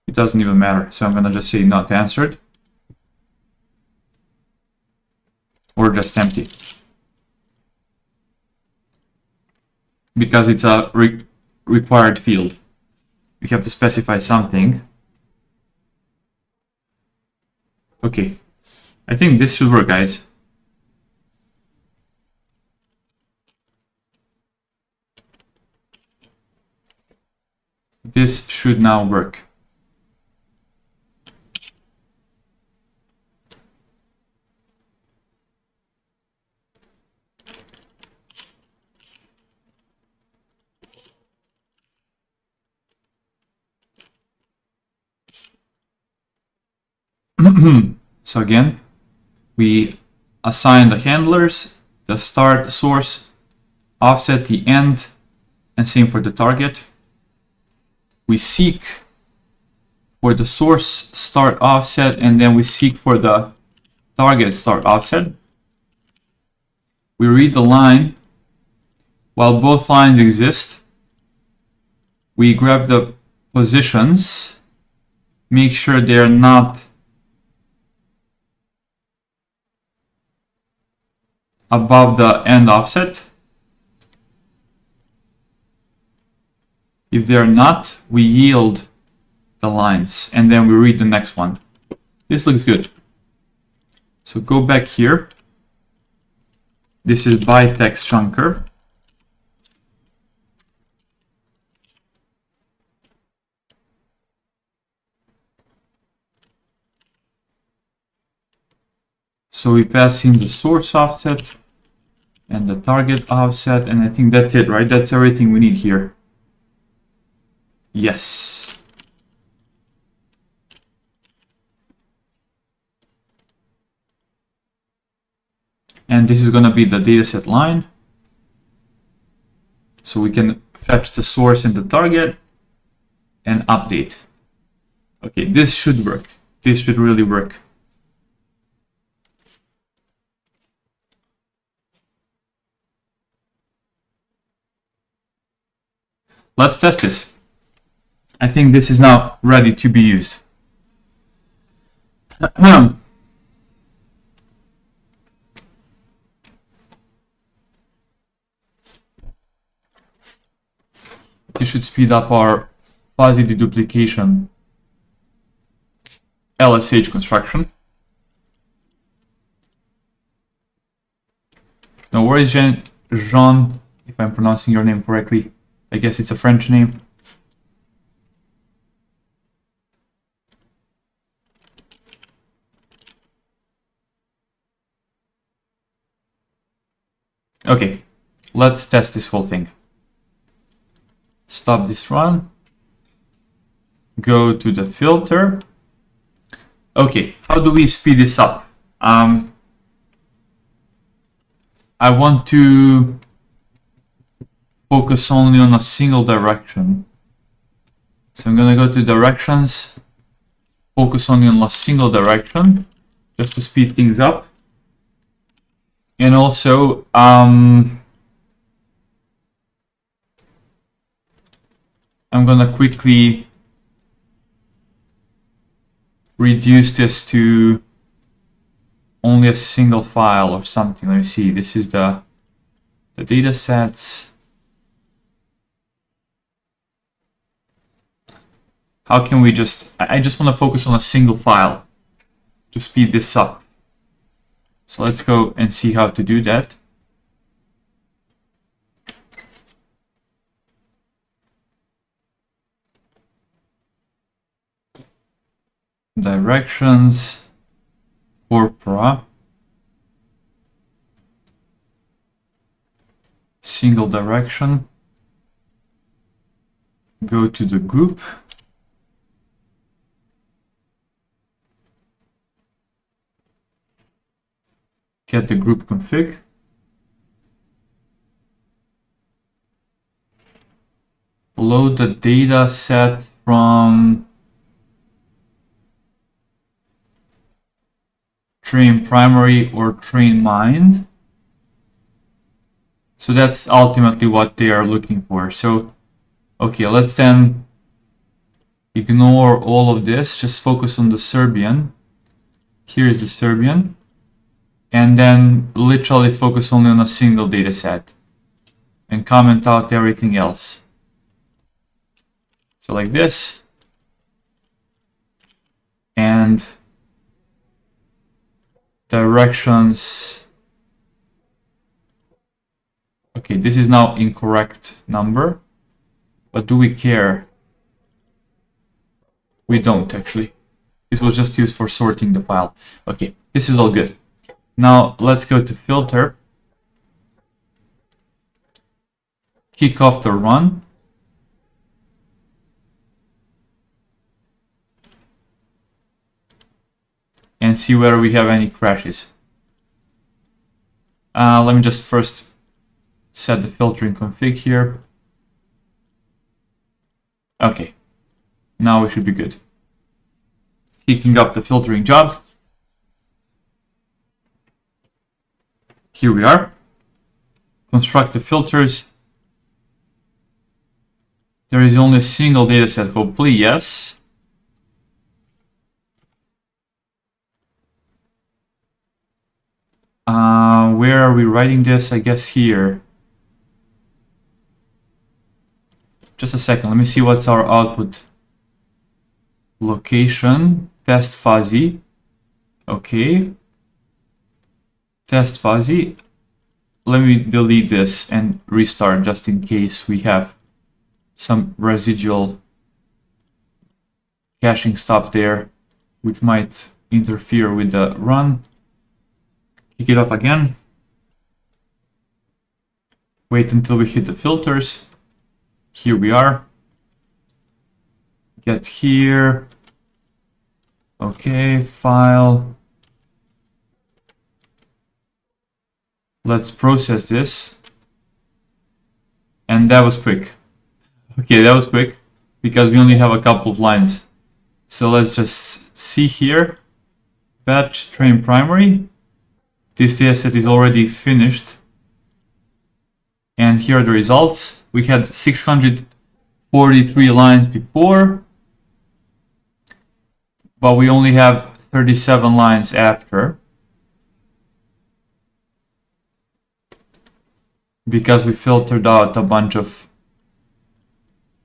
It doesn't even matter, so I'm gonna just say not answered. Or just empty. Because it's a required field. We have to specify something. Okay, I think this should work, guys. This should now work. So again, we assign the handlers, the start, source, offset, the end, and same for the target. We seek for the source start offset, and then we seek for the target start offset. We read the line. While both lines exist, we grab the positions, make sure they're not above the end offset. If they're not, we yield the lines and then we read the next one. This looks good. So go back here. This is bytext chunker. So we pass in the source offset and the target offset, and I think that's it, right? That's everything we need here. Yes. And this is going to be the dataset line. So we can fetch the source and the target and update. Okay, this should work. This should really work. Let's test this. I think this is now ready to be used. This should speed up our fuzzy deduplication LSH construction. No worries, Jean, if I'm pronouncing your name correctly. I guess it's a French name. Okay, let's test this whole thing. Stop this run. Go to the filter. Okay, how do we speed this up? I want to focus only on a single direction. So I'm going to go to directions, focus only on a single direction, just to speed things up. And also, I'm going to quickly reduce this to only a single file or something. Let me see. This is the data sets. How can we I just want to focus on a single file to speed this up. So let's go and see how to do that. Directions, corpora, single direction, go to the group, get the group config, load the data set from train primary or train mind. So that's ultimately what they are looking for. So, okay, let's then ignore all of this, just focus on the Serbian. Here is the Serbian. And then literally focus only on a single data set and comment out everything else. So like this. And directions. Okay, this is now incorrect number, but do we care? We don't actually. This was just used for sorting the file. Okay, this is all good. Now let's go to filter, kick off the run, and see whether we have any crashes. Let me just first set the filtering config here. Okay, now we should be good. Kicking up the filtering job. Here we are. Construct the filters. There is only a single data set, hopefully, yes. Where are we writing this? I guess here. Just a second, let me see what's our output. Location, test fuzzy. Okay. Test fuzzy. Let me delete this and restart just in case we have some residual caching stuff there, which might interfere with the run. Kick it up again. Wait until we hit the filters. Here we are. Get here. Okay, file. Let's process this. And that was quick. Okay, that was quick because we only have a couple of lines. So let's just see here. Batch train primary. This dataset is already finished. And here are the results. We had 643 lines before, but we only have 37 lines after, because we filtered out a bunch of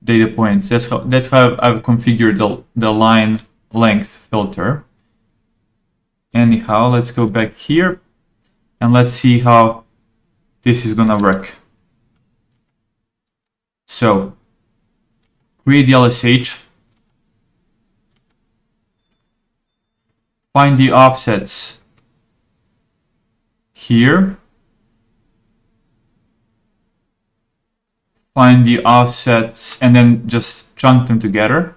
data points. That's how I've configured the line length filter. Anyhow, let's go back here and let's see how this is gonna work. So create the LSH, find the offsets here, find the offsets and then just chunk them together.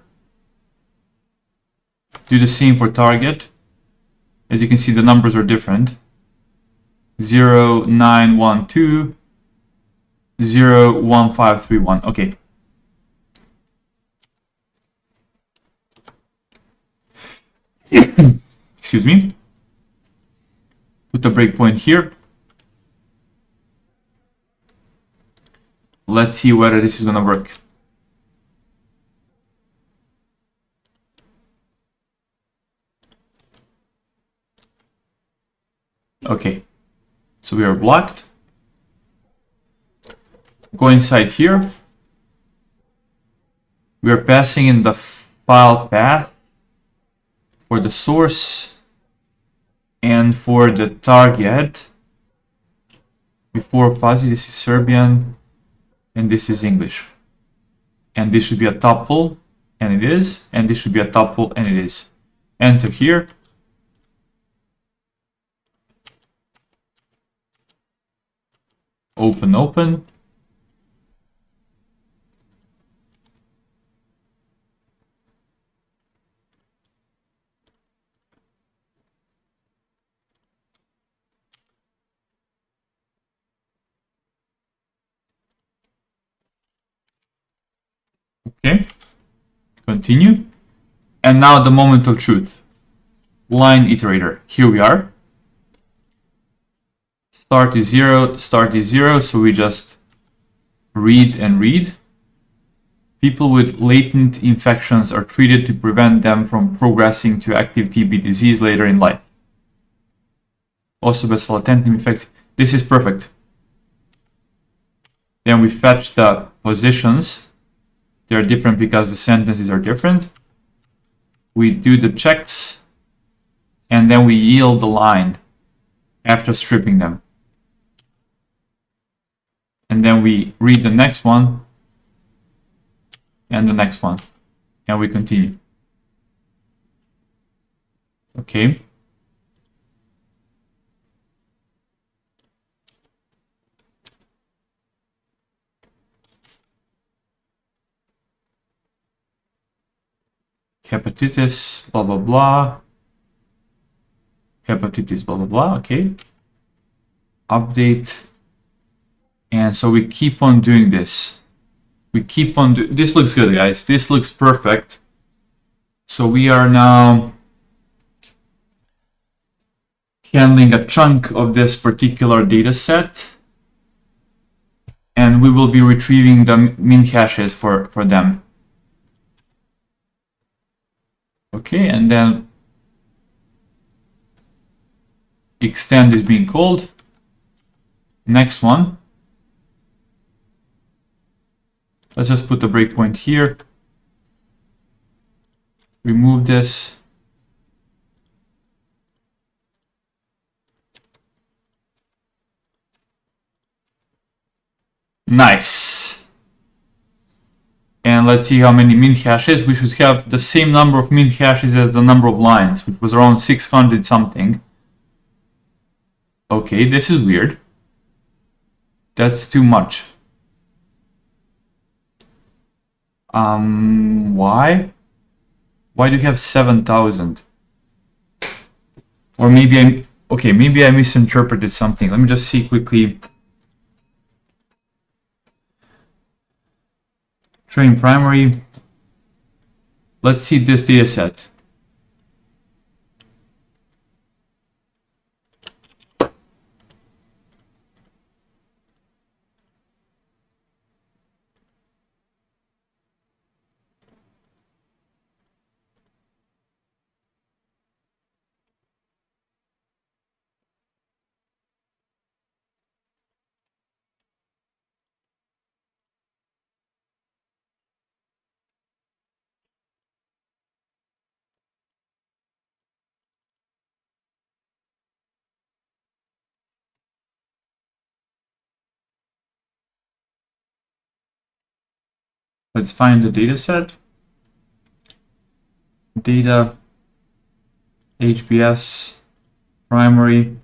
Do the same for target. As you can see, the numbers are different. 0, 9, 1, 2, 0, 1, 5, 3, 1. Okay. Excuse me. Put a breakpoint here. Let's see whether this is gonna work. Okay, so we are blocked. Go inside here. We are passing in the file path for the source and for the target. Before fuzzy, this is Serbian and this is English. And this should be a tuple, and it is. And this should be a tuple, and it is. Enter here. Open, open. Okay, continue. And now the moment of truth. Line iterator. Here we are. Start is 0, start is 0, so we just read and read. People with latent infections are treated to prevent them from progressing to active TB disease later in life. Also, best latent infects. This is perfect. Then we fetch the positions. They're different because the sentences are different. We do the checks, and then we yield the line after stripping them. And then we read the next one and the next one, and we continue. Okay. Hepatitis, blah, blah, blah. Hepatitis, blah, blah, blah. Okay. Update. And so we keep on doing this. We keep on this looks good, guys. This looks perfect. So we are now handling a chunk of this particular data set. And we will be retrieving the min hashes for them. Okay, and then extend is being called. Next one. Let's just put the breakpoint here. Remove this. Nice. And let's see how many min hashes. We should have the same number of min hashes as the number of lines, which was around 600 something. Okay, this is weird. That's too much. Why? Why do you have 7,000? Or maybe maybe I misinterpreted something. Let me just see quickly. Train primary. Let's see this data set. Let's find the data set. Data, HBS, primary.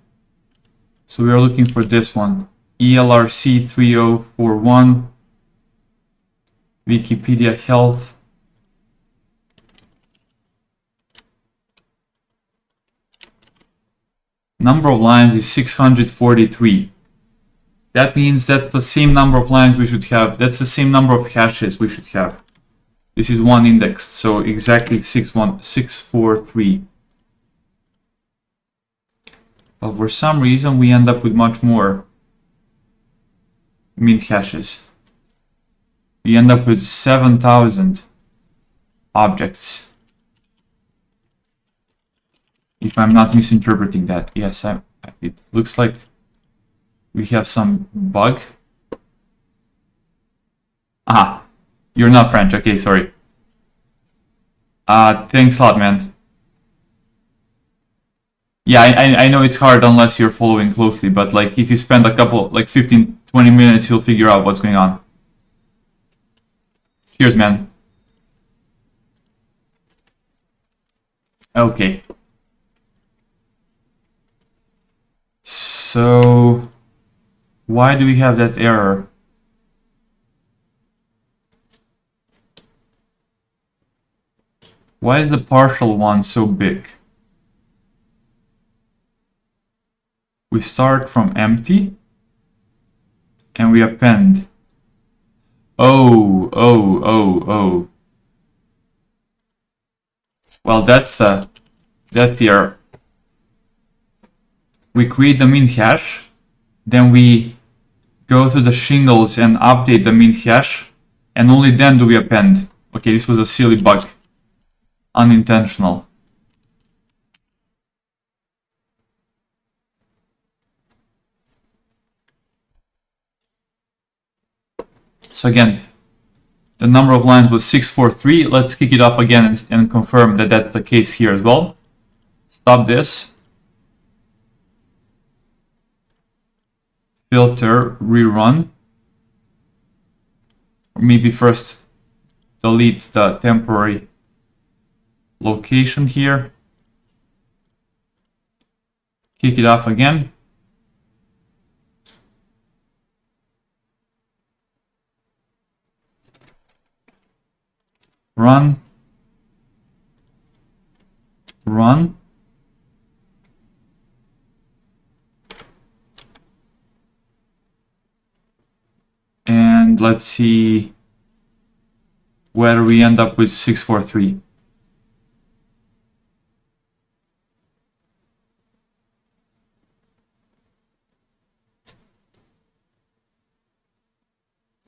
So we are looking for this one, ELRC 3041, Wikipedia Health. Number of lines is 643. That means that's the same number of lines we should have. That's the same number of hashes we should have. This is one index, so exactly 643. But for some reason, we end up with much more min hashes. We end up with 7,000 objects. If I'm not misinterpreting that. Yes, it looks like we have some bug. Ah, you're not French. Okay, sorry. Thanks a lot, man. Yeah, I know it's hard unless you're following closely, but like if you spend a couple, like 15, 20 minutes, you'll figure out what's going on. Cheers, man. Okay. So, why do we have that error? Why is the partial one so big? We start from empty and we append. Oh. Well, that's the error. We create the min hash, then we go to the shingles and update the min hash, and only then do we append. Okay, this was a silly bug. Unintentional. So again, the number of lines was 643. Let's kick it off again and confirm that that's the case here as well. Stop this. Filter, rerun. Or maybe first delete the temporary location here. Kick it off again. Run. And let's see where we end up with 643.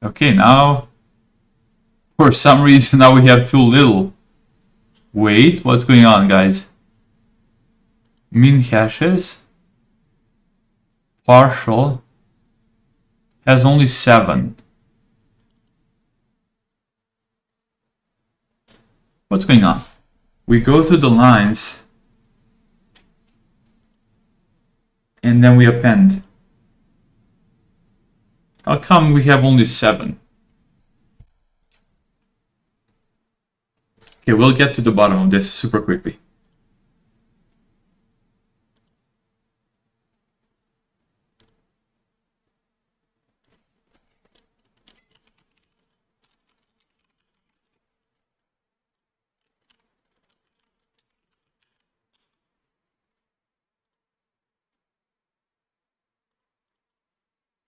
Okay, now for some reason now we have too little. Wait, what's going on, guys? Min hashes. partial has only 7. What's going on? We go through the lines and then we append. How come we have only 7? Okay, we'll get to the bottom of this super quickly.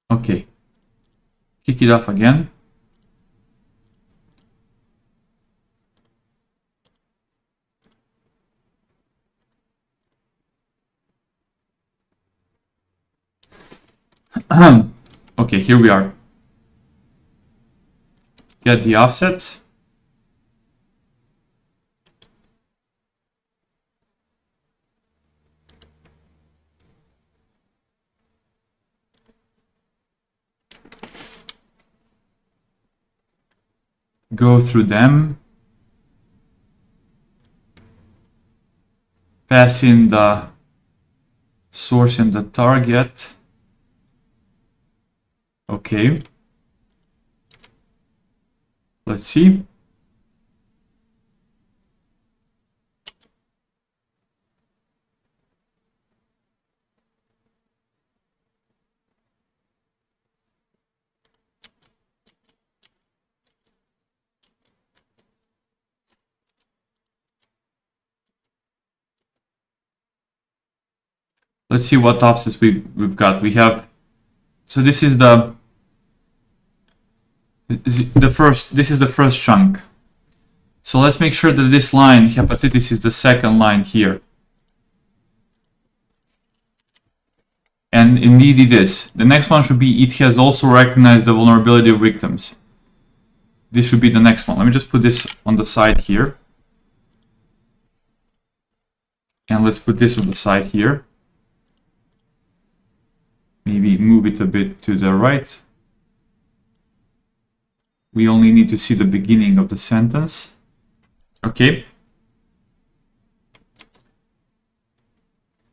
Okay, kick it off again. Okay, here we are. Get the offsets. Go through them. Pass in the source and the target. Okay. Let's see. Let's see what offsets we've got. We have, so this is the first, this is the first chunk. So let's make sure that this line, hepatitis, is the second line here. And indeed it is. The next one should be, it has also recognized the vulnerability of victims. This should be the next one. Let me just put this on the side here. And let's put this on the side here. Maybe move it a bit to the right. We only need to see the beginning of the sentence. Okay.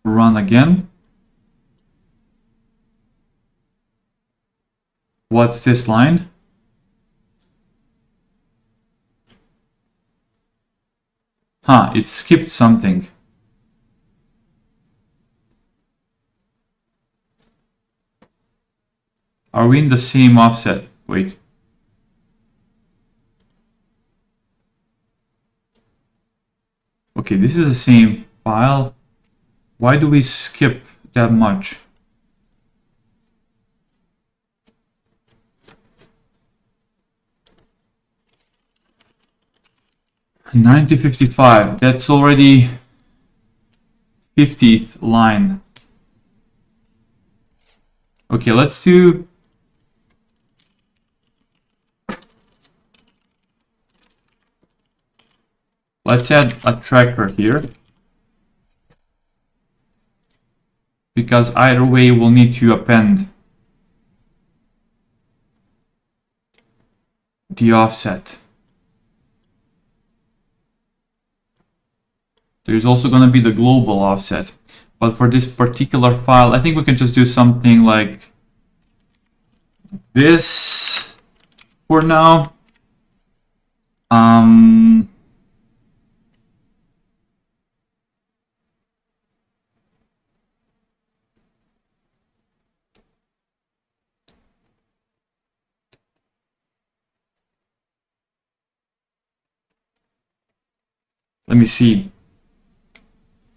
Run again. What's this line? Huh, it skipped something. Are we in the same offset? Wait. Okay, this is the same file. Why do we skip that much? $90.55. That's already 50th line. Okay, let's do. Let's add a tracker here, because either way we'll need to append the offset. There's also going to be the global offset, but for this particular file, I think we can just do something like this for now. Let me see.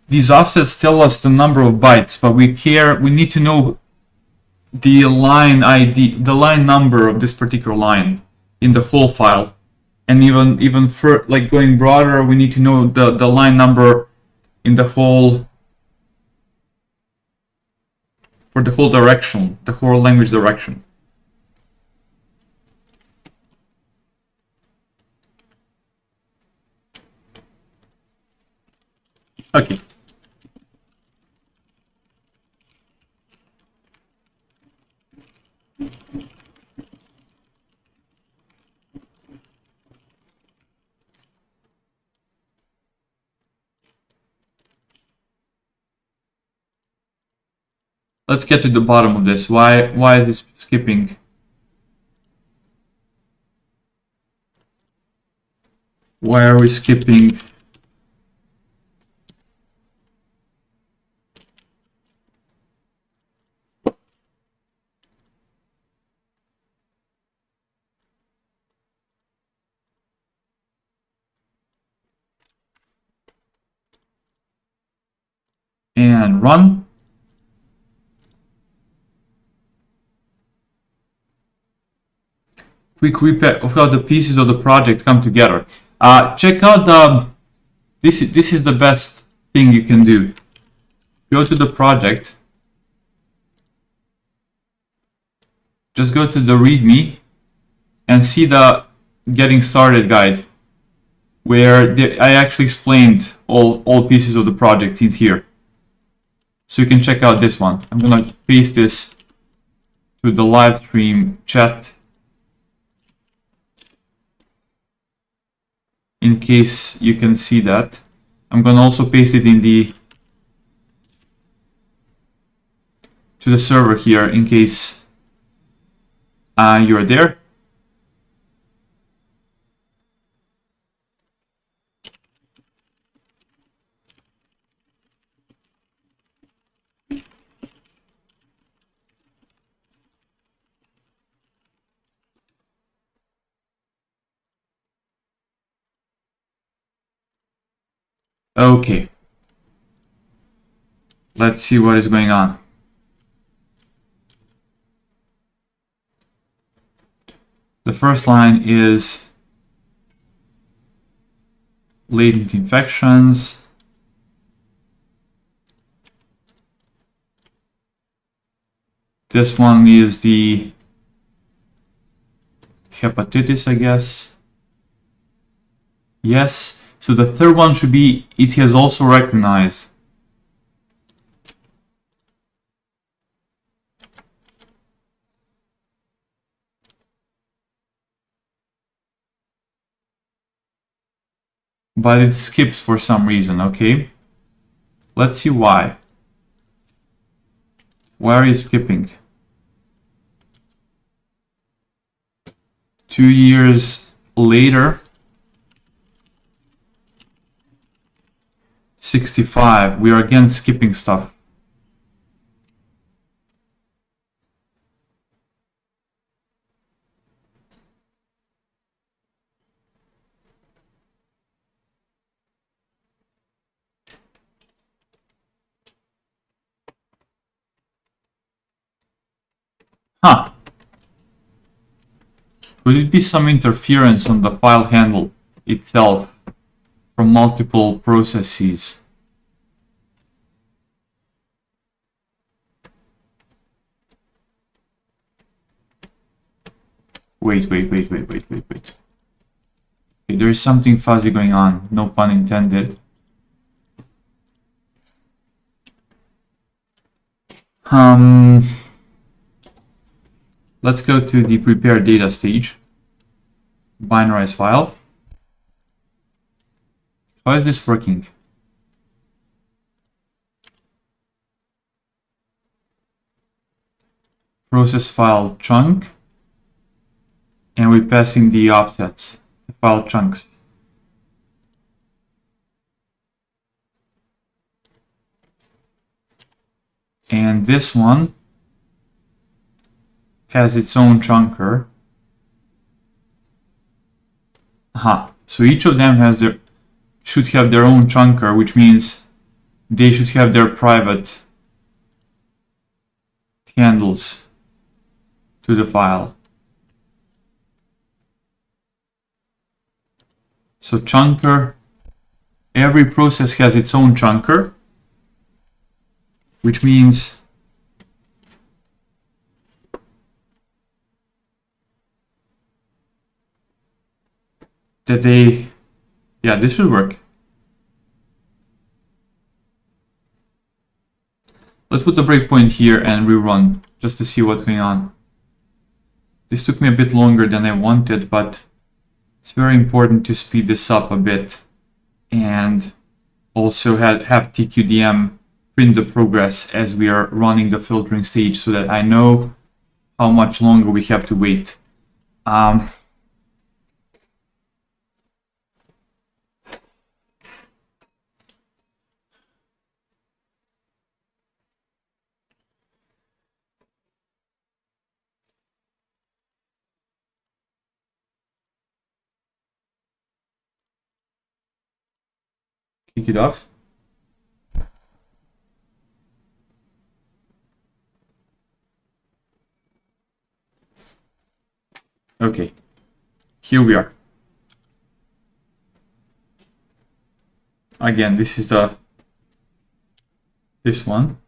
These offsets tell us the number of bytes, but we need to know the line ID, the line number of this particular line in the whole file. And even for like going broader, we need to know the line number in the whole, for the whole direction, the whole language direction. Okay. let's get to the bottom of this. Why is this skipping? Why are we skipping? And run. Quick recap of how the pieces of the project come together. Check out this is the best thing you can do. Go to the project. Just go to the README and see the getting started guide, where I actually explained all pieces of the project in here. So you can check out this one. I'm gonna paste this to the live stream chat in case you can see that. I'm gonna also paste it in to the server here in case you're there. Okay, let's see what is going on. The first line is latent infections. This one is the hepatitis, I guess. Yes. So the third one should be, it has also recognized. But it skips for some reason, okay? Let's see why. Why are you skipping? 2 years later. 65, we are again skipping stuff. Huh. Could it be some interference on the file handle itself from multiple processes? Wait. Okay, there is something fuzzy going on, no pun intended. Let's go to the prepare data stage, binarize file. How is this working? Process file chunk, and we pass in the offsets, the file chunks. And this one has its own chunker. So each of them should have their own chunker, which means they should have their private handles to the file. So chunker, every process has its own chunker, which means that this should work. Let's put the breakpoint here and rerun just to see what's going on. This took me a bit longer than I wanted, but it's very important to speed this up a bit and also have tqdm print the progress as we are running the filtering stage so that I know how much longer we have to wait. Kick it off. Okay, here we are. Again, this is this one.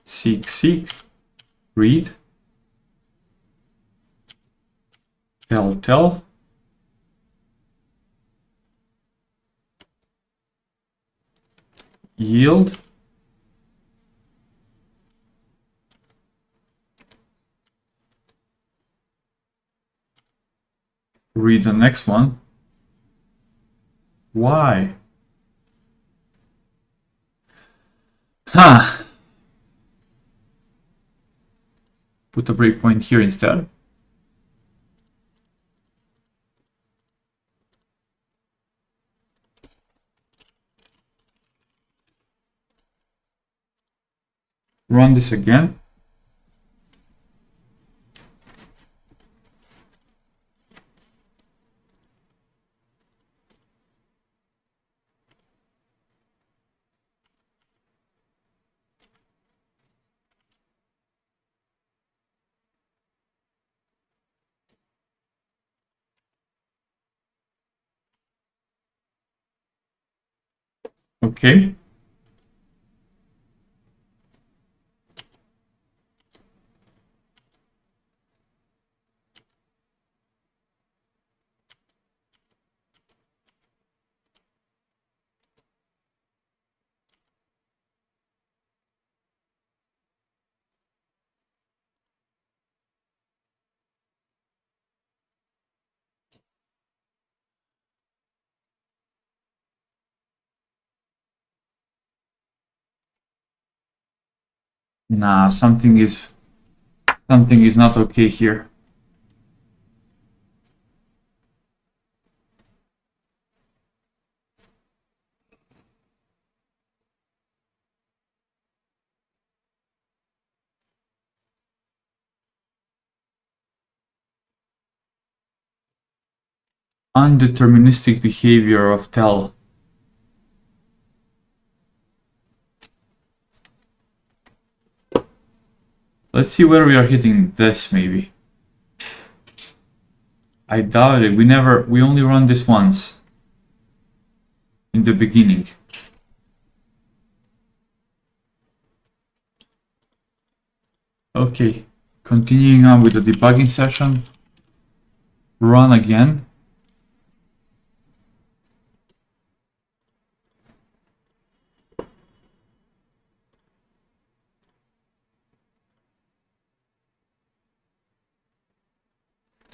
Seek, read, tell, yield, read the next one. Why? Put a breakpoint here instead. Run this again. Okay. Nah, something is not okay here. Undeterministic behavior of tell. Let's see where we are hitting this, maybe. I doubt it. We only run this once in the beginning. Okay, continuing on with the debugging session. Run again.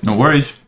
No worries.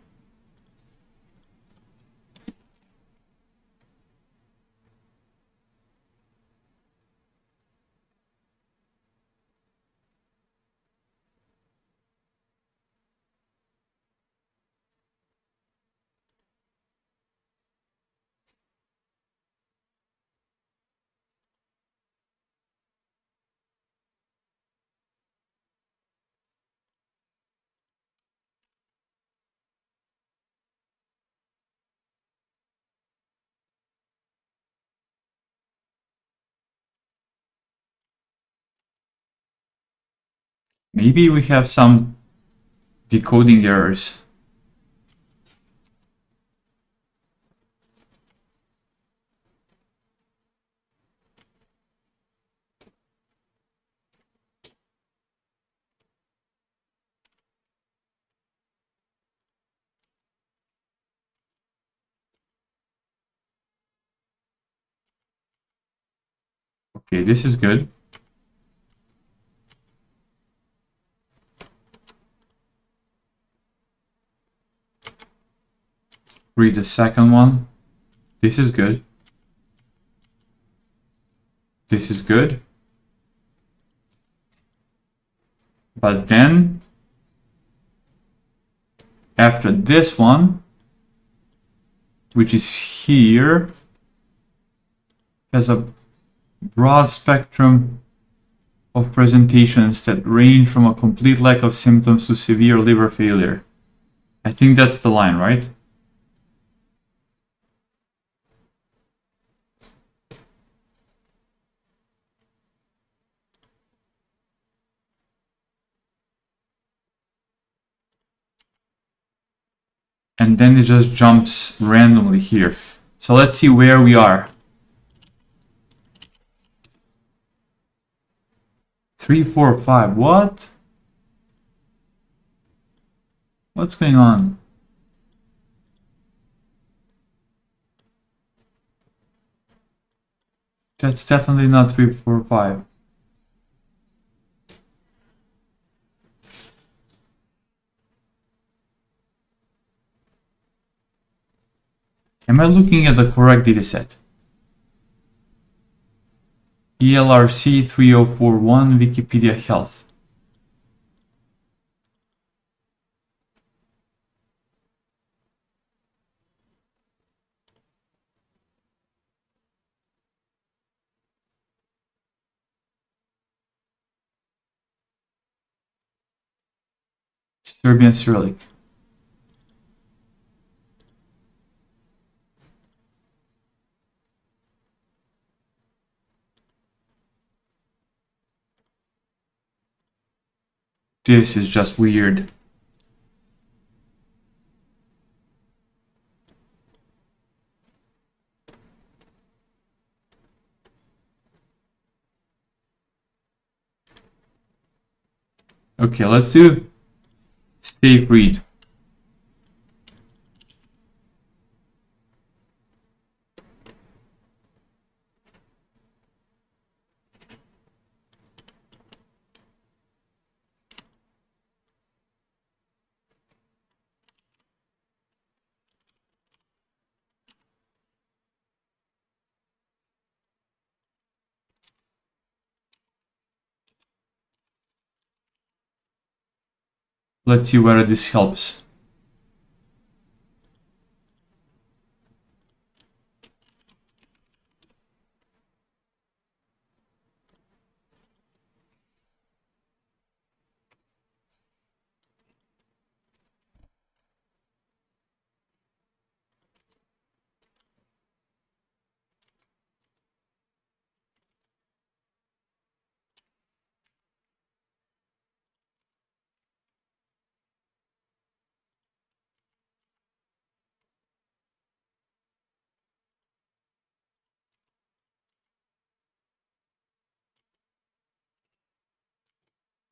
Maybe we have some decoding errors. Okay, this is good. read the second one. This is good. This is good. But then, after this one, which is here, has a broad spectrum of presentations that range from a complete lack of symptoms to severe liver failure. I think that's the line, right? And then it just jumps randomly here. So let's see where we are. 3, 4, 5. What? What's going on? That's definitely not 3, 4, 5. Am I looking at the correct dataset? ELRC 3041 Wikipedia Health. Serbian Cyrillic. This is just weird. Okay, let's do safe read. Let's see whether this helps.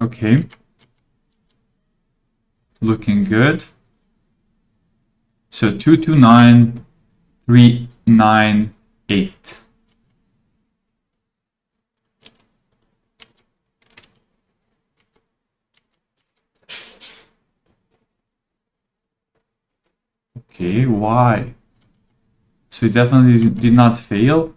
Okay. Looking good. So 229398. Okay, why? So it definitely did not fail.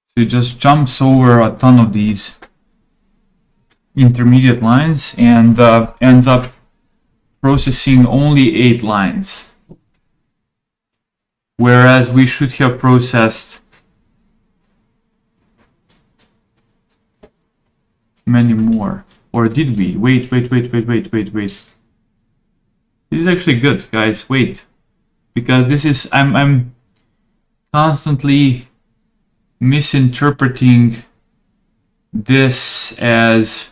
So it just jumps over a ton of these intermediate lines and ends up processing only 8 lines. Whereas we should have processed many more. Or did we? Wait. This is actually good, guys. Wait. Because this is I'm constantly misinterpreting this as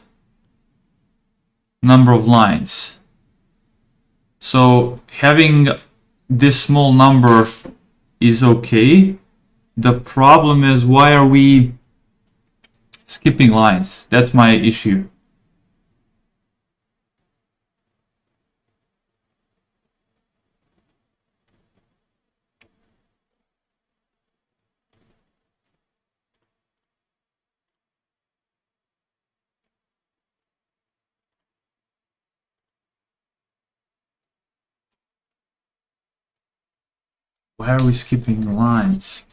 number of lines. So having this small number is okay. The problem is, why are we skipping lines? That's my issue. Why are we skipping lines?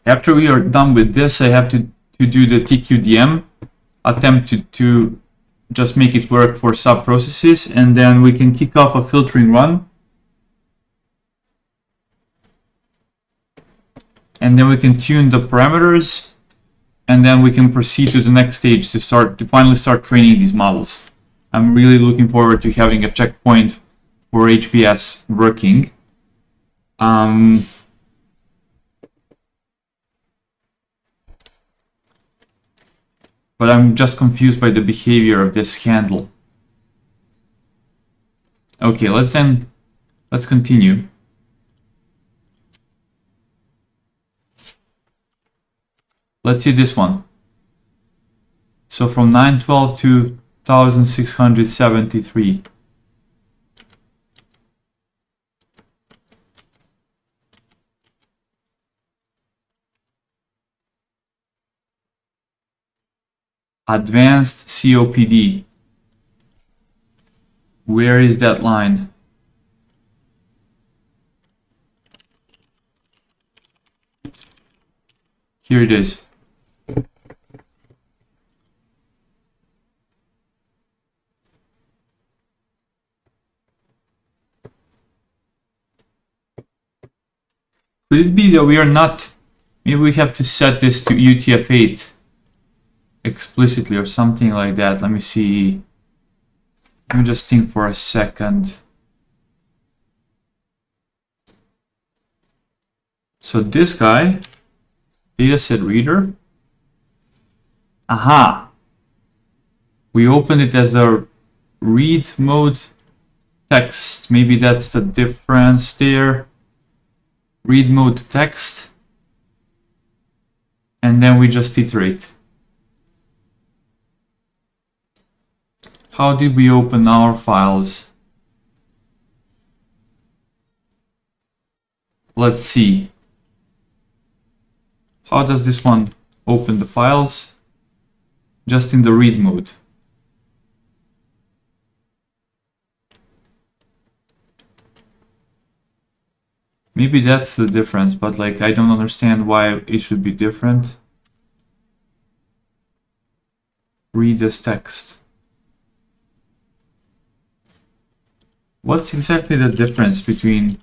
After we are done with this, I have to do the tqdm, attempt to just make it work for sub-processes, and then we can kick off a filtering run. And then we can tune the parameters, and then we can proceed to the next stage to finally start training these models. I'm really looking forward to having a checkpoint for HBS working. But I'm just confused by the behavior of this handle. Okay, let's continue. Let's see this one. So from 912 to 1673. Advanced COPD. Where is that line? Here it is. Could it be that we are not, maybe we have to set this to UTF-8 explicitly or something like that. Let me see. Let me just think for a second. So this guy, dataset reader. Aha! We open it as a read mode text. Maybe that's the difference there. Read mode text. And then we just iterate. How did we open our files? Let's see. How does this one open the files? Just in the read mode. Maybe that's the difference, but like I don't understand why it should be different. Read as text. What's exactly the difference between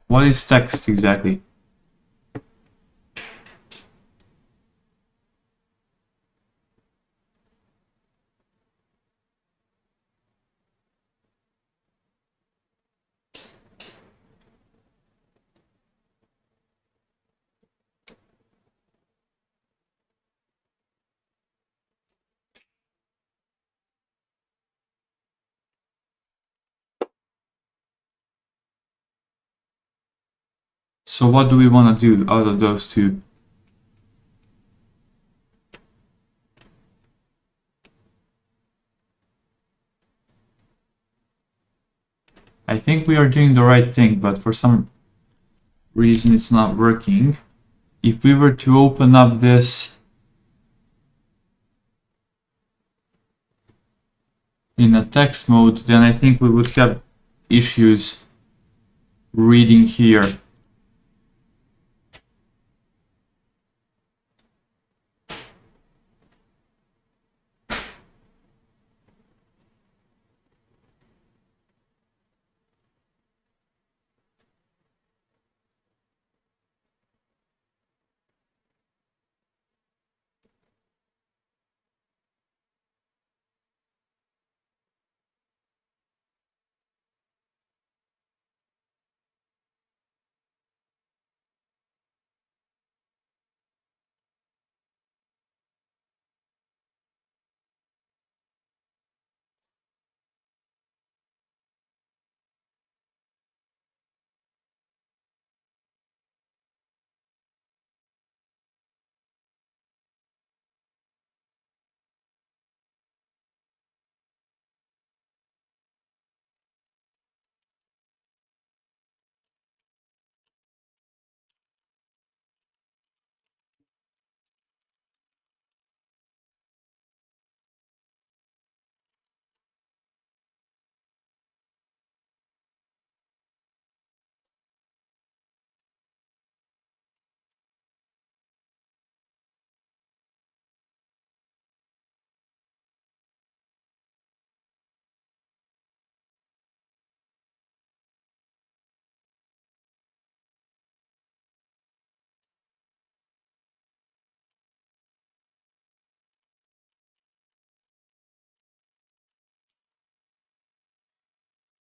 what is text exactly? So what do we want to do out of those two? I think we are doing the right thing, but for some reason it's not working. If we were to open up this in a text mode, then I think we would have issues reading here.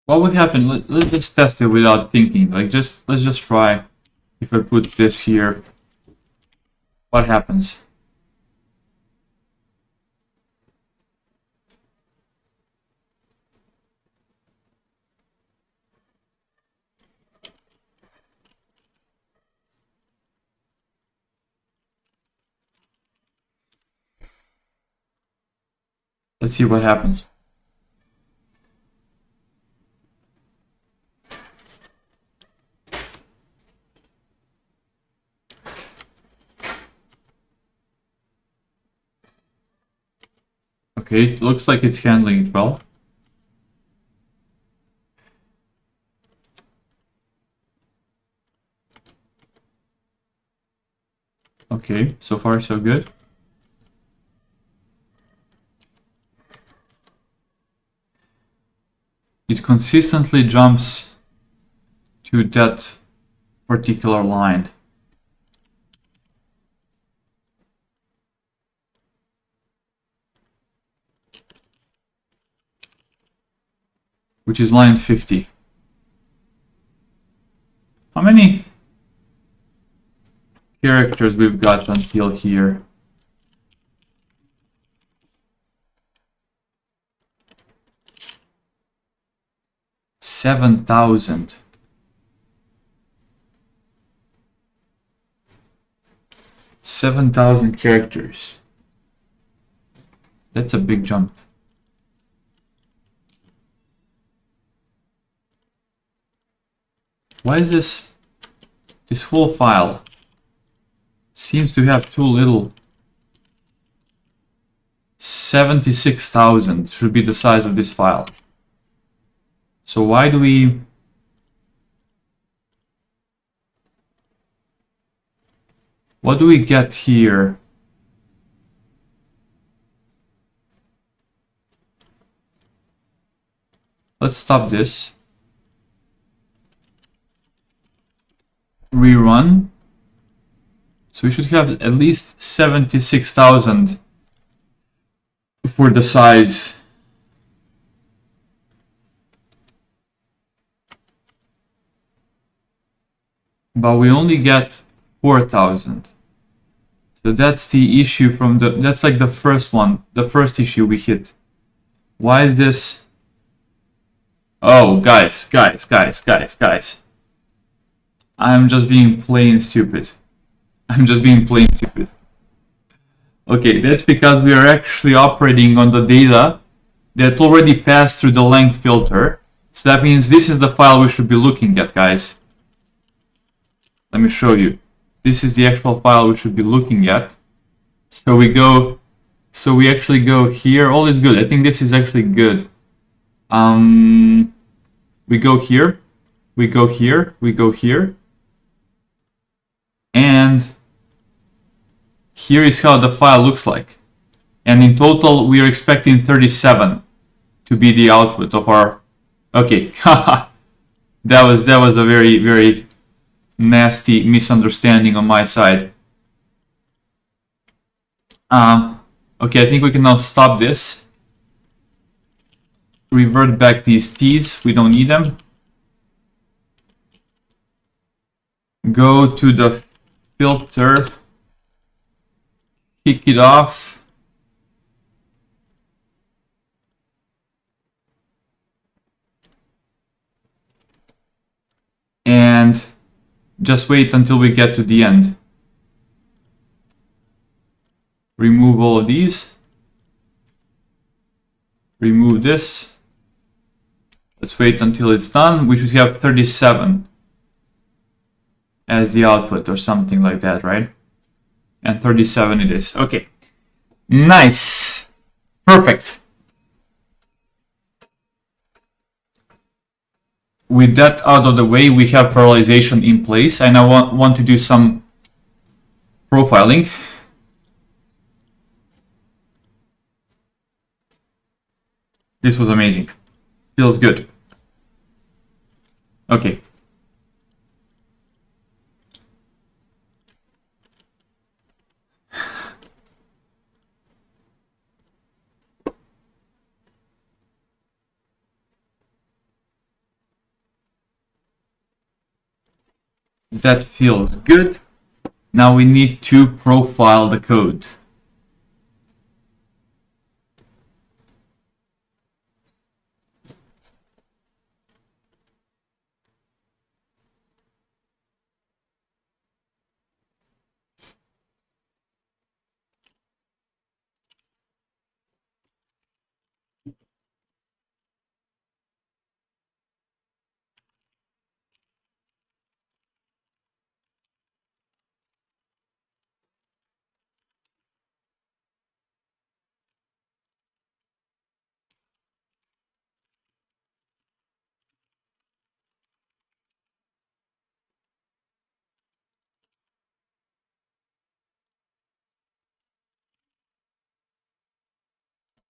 What would happen? Let's just test it without thinking. Like, let's just try. If I put this here, what happens? Let's see what happens. Okay, it looks like it's handling it well. Okay, so far so good. It consistently jumps to that particular line. Which is line 50. How many characters we've got until here? $7,000. 7,000 characters. That's a big jump. Why is this whole file seems to have too little? 76,000 should be the size of this file. So why do we... What do we get here? Let's stop this. Rerun. So we should have at least 76,000 for the size. But we only get 4,000. So that's the issue from the, that's like the first one, the first issue we hit. Why is this? Oh, guys. I'm just being plain stupid. Okay, that's because we are actually operating on the data that already passed through the length filter. So that means this is the file we should be looking at, guys. Let me show you. This is the actual file we should be looking at. So we actually go here. All is good. I think this is actually good. We go here, we go here, we go here. And here is how the file looks like. And in total, we are expecting 37 to be the output of our... Okay, that was a very, very nasty misunderstanding on my side. Okay, I think we can now stop this. Revert back these t's, we don't need them. Go to the filter, kick it off. And just wait until we get to the end. Remove all of these. Remove this. Let's wait until it's done. We should have 37 as the output or something like that, right? And 37 it is. Okay. Nice. Perfect. With that out of the way, we have parallelization in place. I now want to do some profiling. This was amazing. Feels good. Okay. That feels good. Now we need to profile the code.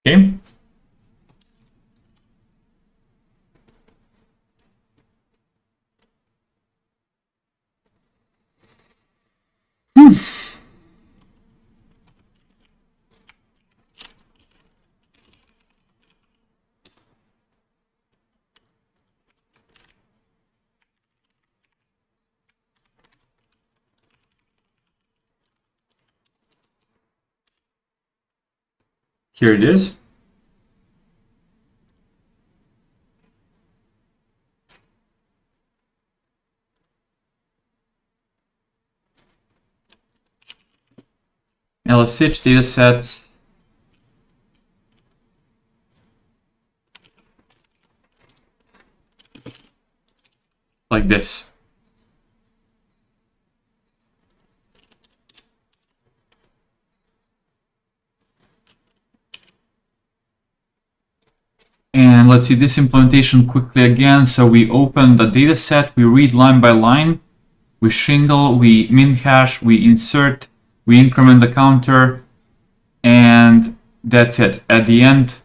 Okay. Here it is. LSH datasets. Like this. And let's see this implementation quickly again. So we open the dataset, we read line by line, we shingle, we min hash, we insert, we increment the counter, and that's it. At the end,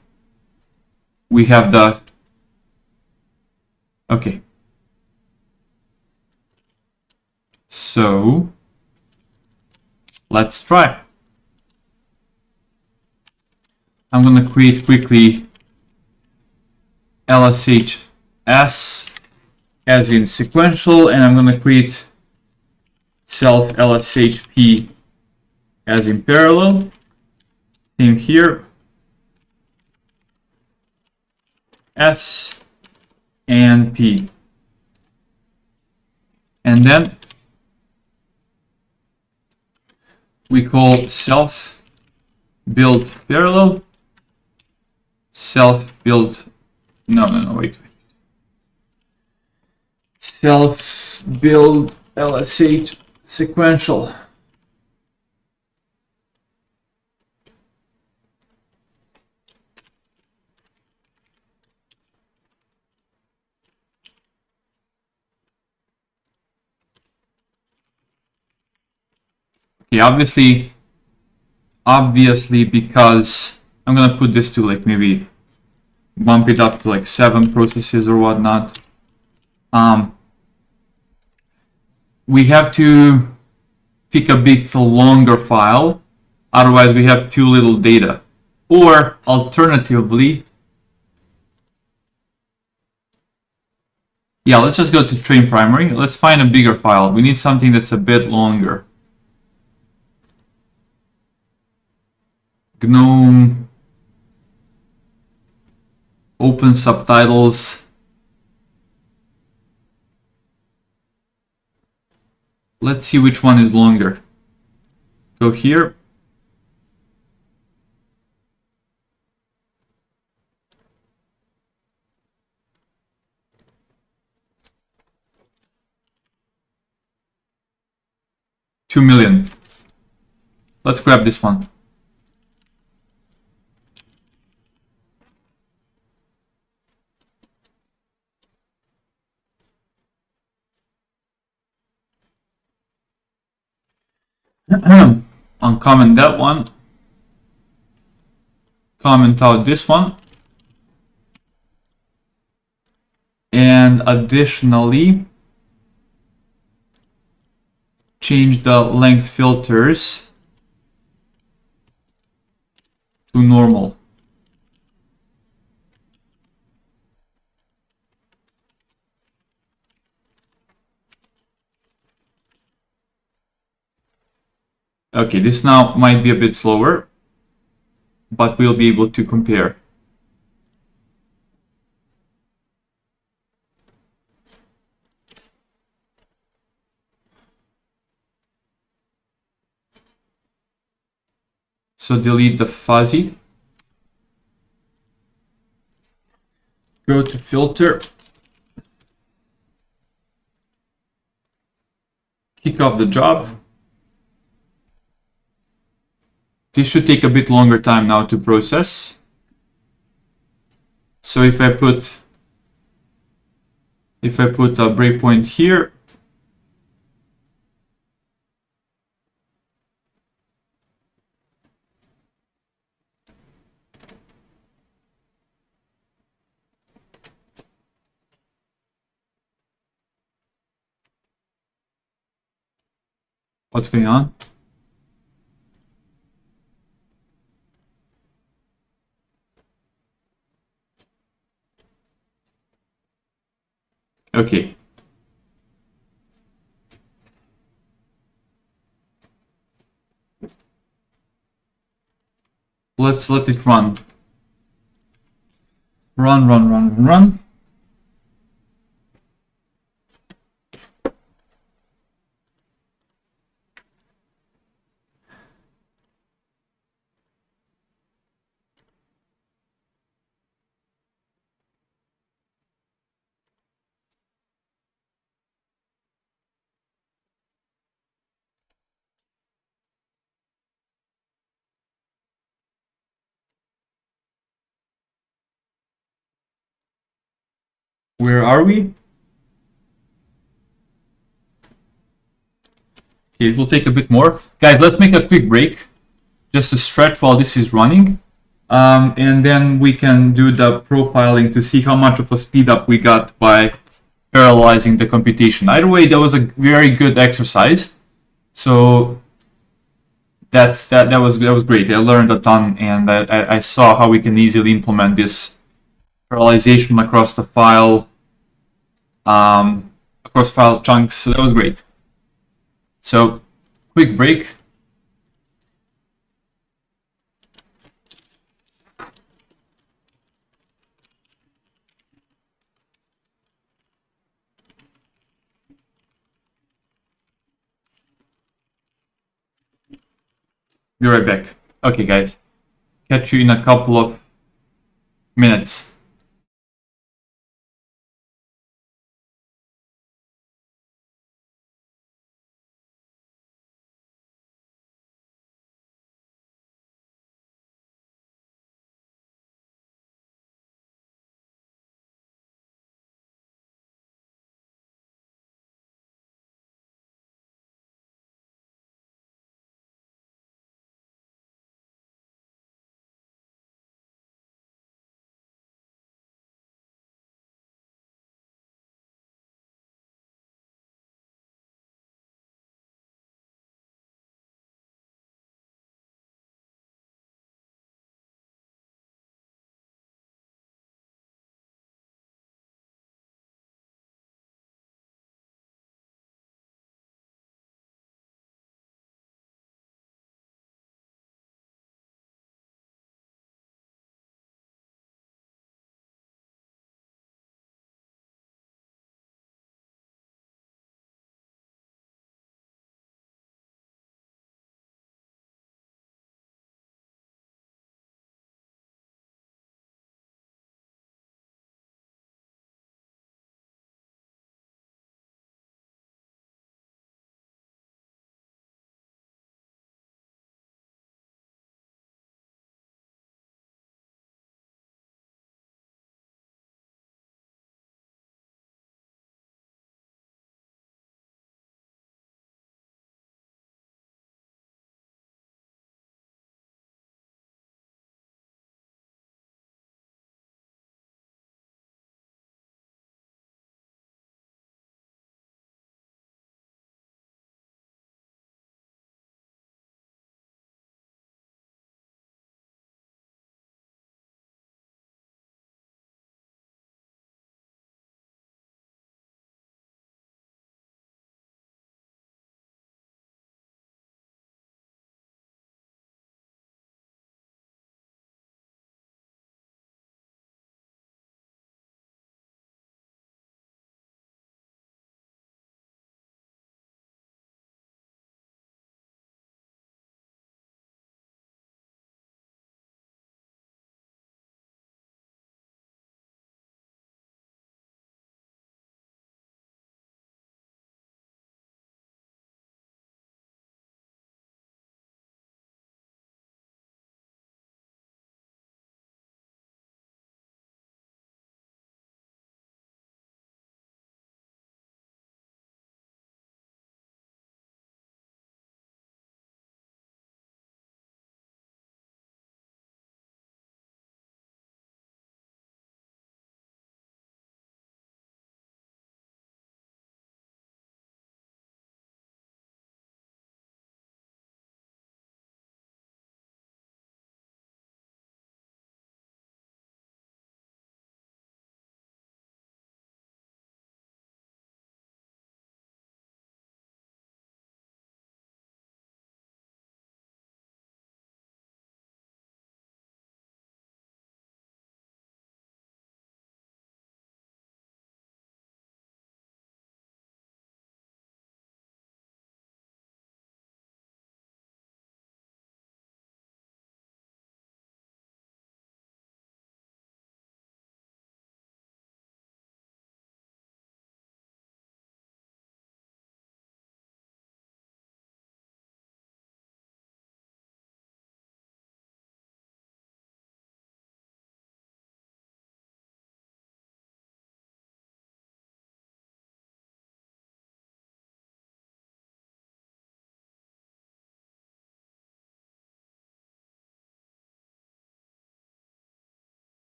we have the... Okay. So let's try. I'm going to create quickly LSH S as in sequential, and I'm going to create self LSH P as in parallel. Same here. S and P. And then we call self build parallel, self build, wait. Self build LSH sequential. Okay, obviously because I'm gonna put this to like maybe bump it up to like 7 processes or whatnot. We have to pick a bit longer file, otherwise we have too little data. Or alternatively, yeah, let's just go to train primary. Let's find a bigger file. We need something that's a bit longer. GNOME, open subtitles. Let's see which one is longer. Go here. $2 million. Let's grab this one. Uncomment that one. Comment out this one. And additionally, change the length filters to normal. Okay, this now might be a bit slower, but we'll be able to compare. So delete the fuzzy. Go to filter. Kick off the job. This should take a bit longer time now to process. So if I put a breakpoint here, what's going on? Okay. Let's let it run. Run. Where are we? Okay, it will take a bit more. Guys, let's make a quick break just to stretch while this is running. And then we can do the profiling to see how much of a speed up we got by parallelizing the computation. Either way, that was a very good exercise. So that was great. I learned a ton, and I saw how we can easily implement this parallelization across the file, across file chunks. So that was great. So quick break. Be right back. Okay, guys. Catch you in a couple of minutes.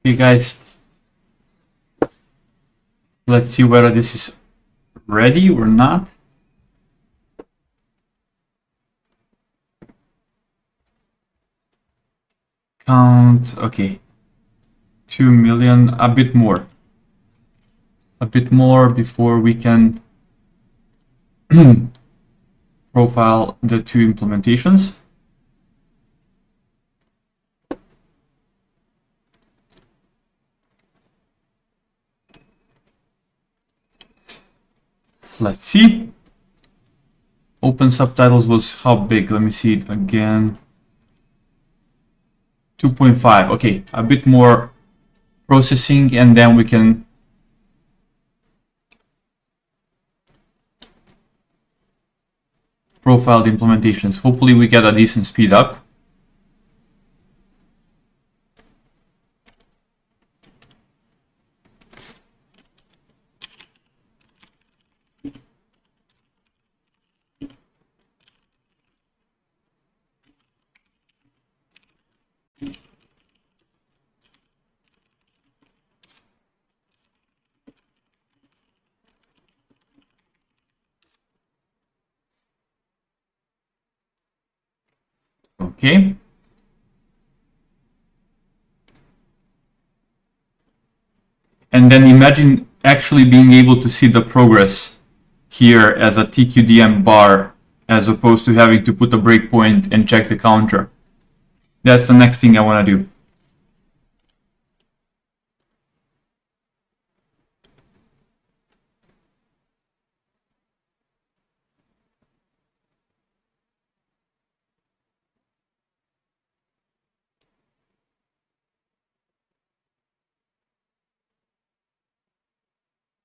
Okay, guys. Let's see whether this is ready or not. Count, okay. 2 million, a bit more. A bit more before we can profile the two implementations. Let's see. Open subtitles was how big? Let me see it again. 2.5. Okay, a bit more processing, and then we can profile the implementations. Hopefully we get a decent speed up. Okay. And then imagine actually being able to see the progress here as a tqdm bar, as opposed to having to put a breakpoint and check the counter. That's the next thing I want to do.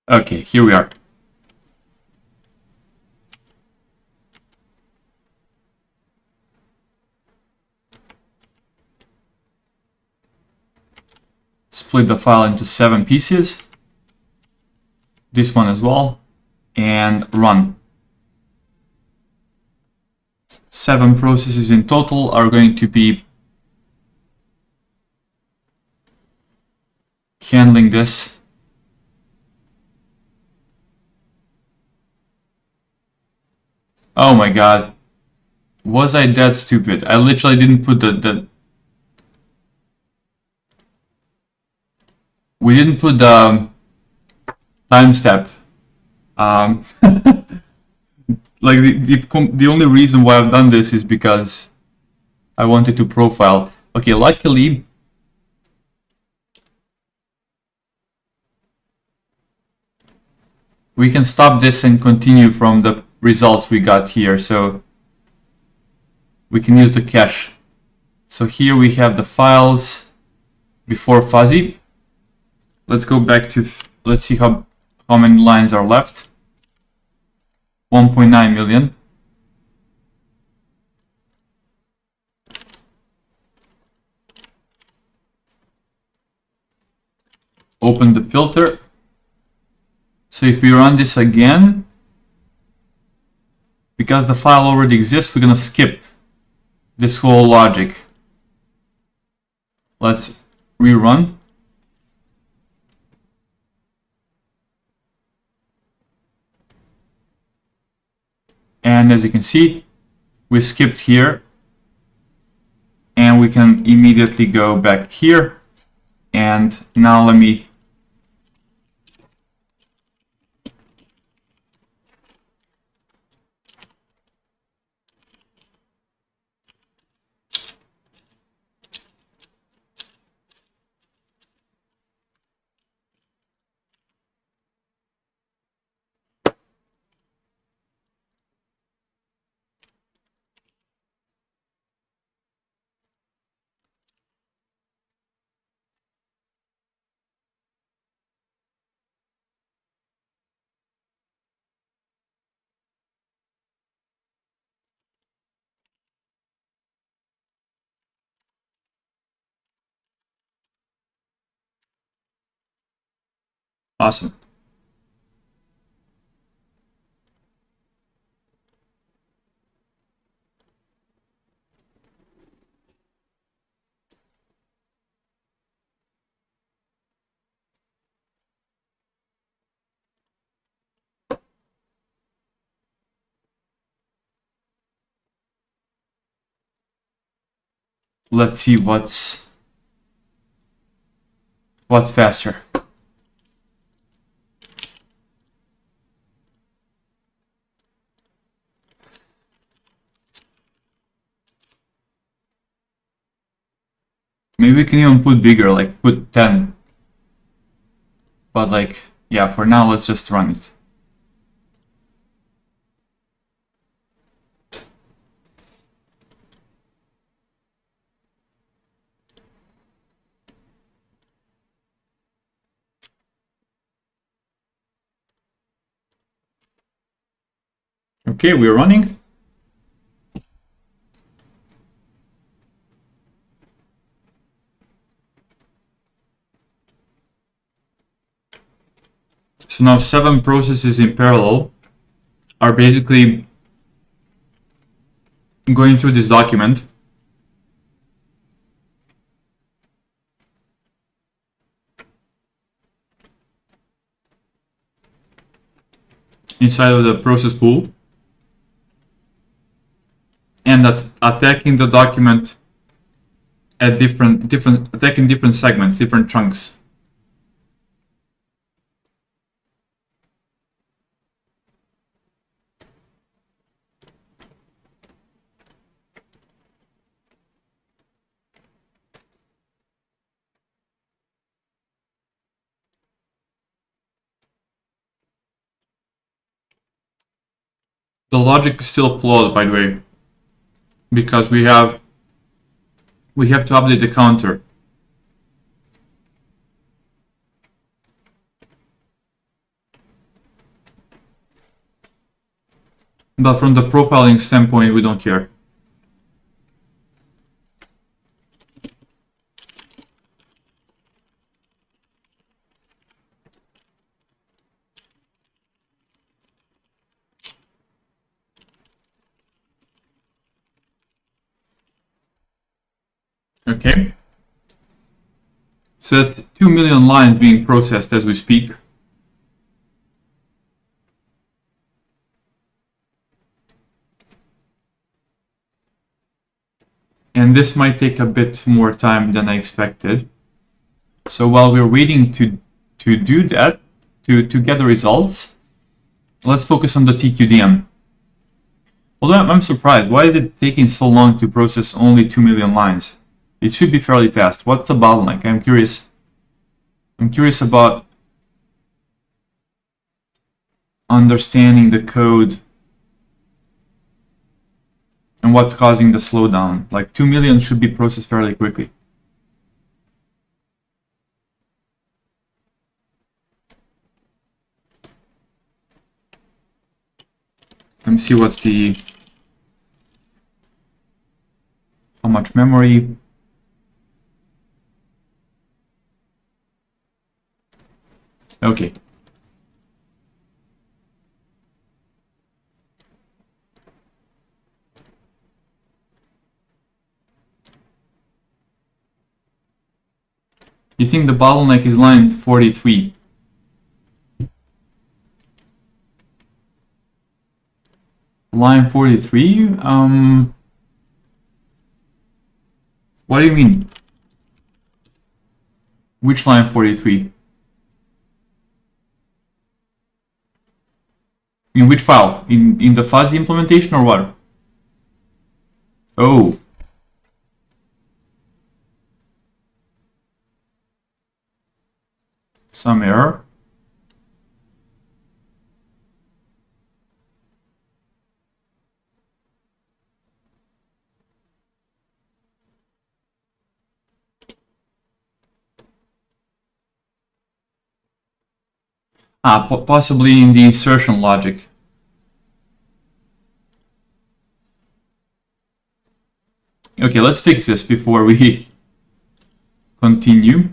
Okay, here we are. Split the file into 7 pieces. This one as well. And run. 7 processes in total are going to be handling this. Oh my god. Was I that stupid? I literally didn't put we didn't put the time step. Like the only reason why I've done this is because I wanted to profile. Okay, luckily we can stop this and continue from the results we got here. So we can use the cache. So here we have the files before fuzzy. Let's go back to, let's see how many lines are left. 1.9 million. Open the filter. So if we run this again, because the file already exists, we're gonna skip this whole logic. Let's rerun. And as you can see, we skipped here, and we can immediately go back here. And now let me awesome. let's see what's faster. Maybe we can even put bigger, like put 10. But like, yeah, for now, let's just run it. Okay, we're running. So now 7 processes in parallel are basically going through this document. Inside of the process pool. And that attacking the document at attacking different segments, different chunks. The logic is still flawed, by the way, because we have to update the counter. But from the profiling standpoint, we don't care. Okay. So that's 2 million lines being processed as we speak. And this might take a bit more time than I expected. So while we're waiting to do that, to get the results, let's focus on the tqdm. Although I'm surprised, why is it taking so long to process only 2 million lines? It should be fairly fast. What's the bottleneck? I'm curious. I'm curious about understanding the code and what's causing the slowdown. Like 2 million should be processed fairly quickly. Let me see what's how much memory. Okay. You think the bottleneck is line 43? Line 43? What do you mean? Which line 43? In which file? In the fuzzy implementation or what? Oh. Some error. Possibly in the insertion logic. Okay, let's fix this before we continue.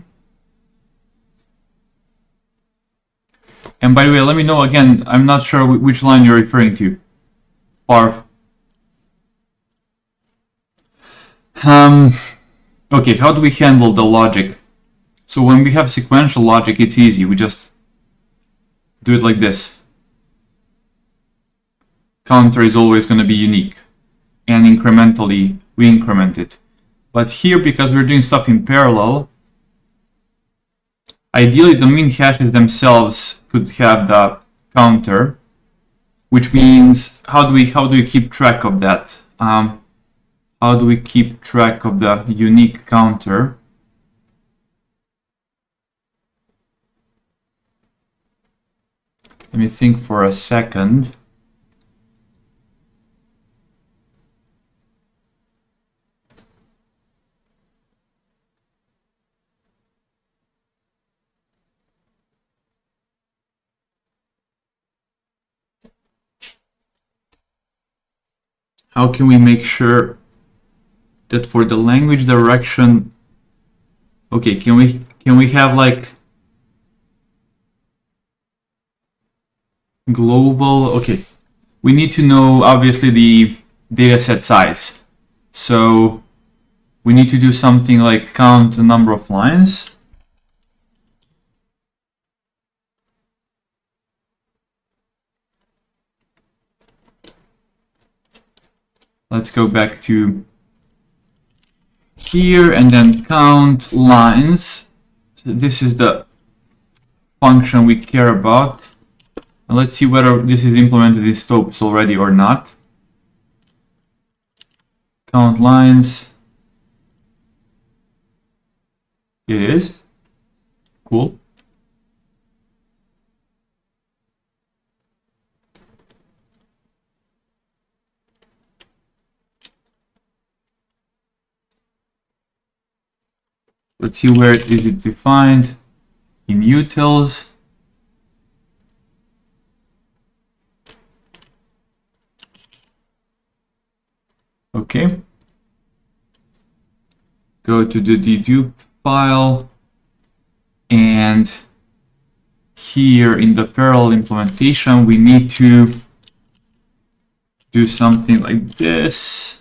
And by the way, let me know again, I'm not sure which line you're referring to. Parv. Okay, how do we handle the logic? So when we have sequential logic, it's easy. We just do it like this. Counter is always going to be unique. And incrementally, we increment it. But here, because we're doing stuff in parallel, ideally the min hashes themselves could have the counter, which means how do we keep track of that? How do we keep track of the unique counter? Let me think for a second. How can we make sure that for the language direction, okay, can we have like global, okay, we need to know obviously the dataset size. So we need to do something like count the number of lines. Let's go back to here and then count lines. So this is the function we care about. And let's see whether this is implemented in Stopes already or not. Count lines. It is. Cool. Let's see where is it defined in utils. Okay. Go to the dedup file, and here in the parallel implementation we need to do something like this.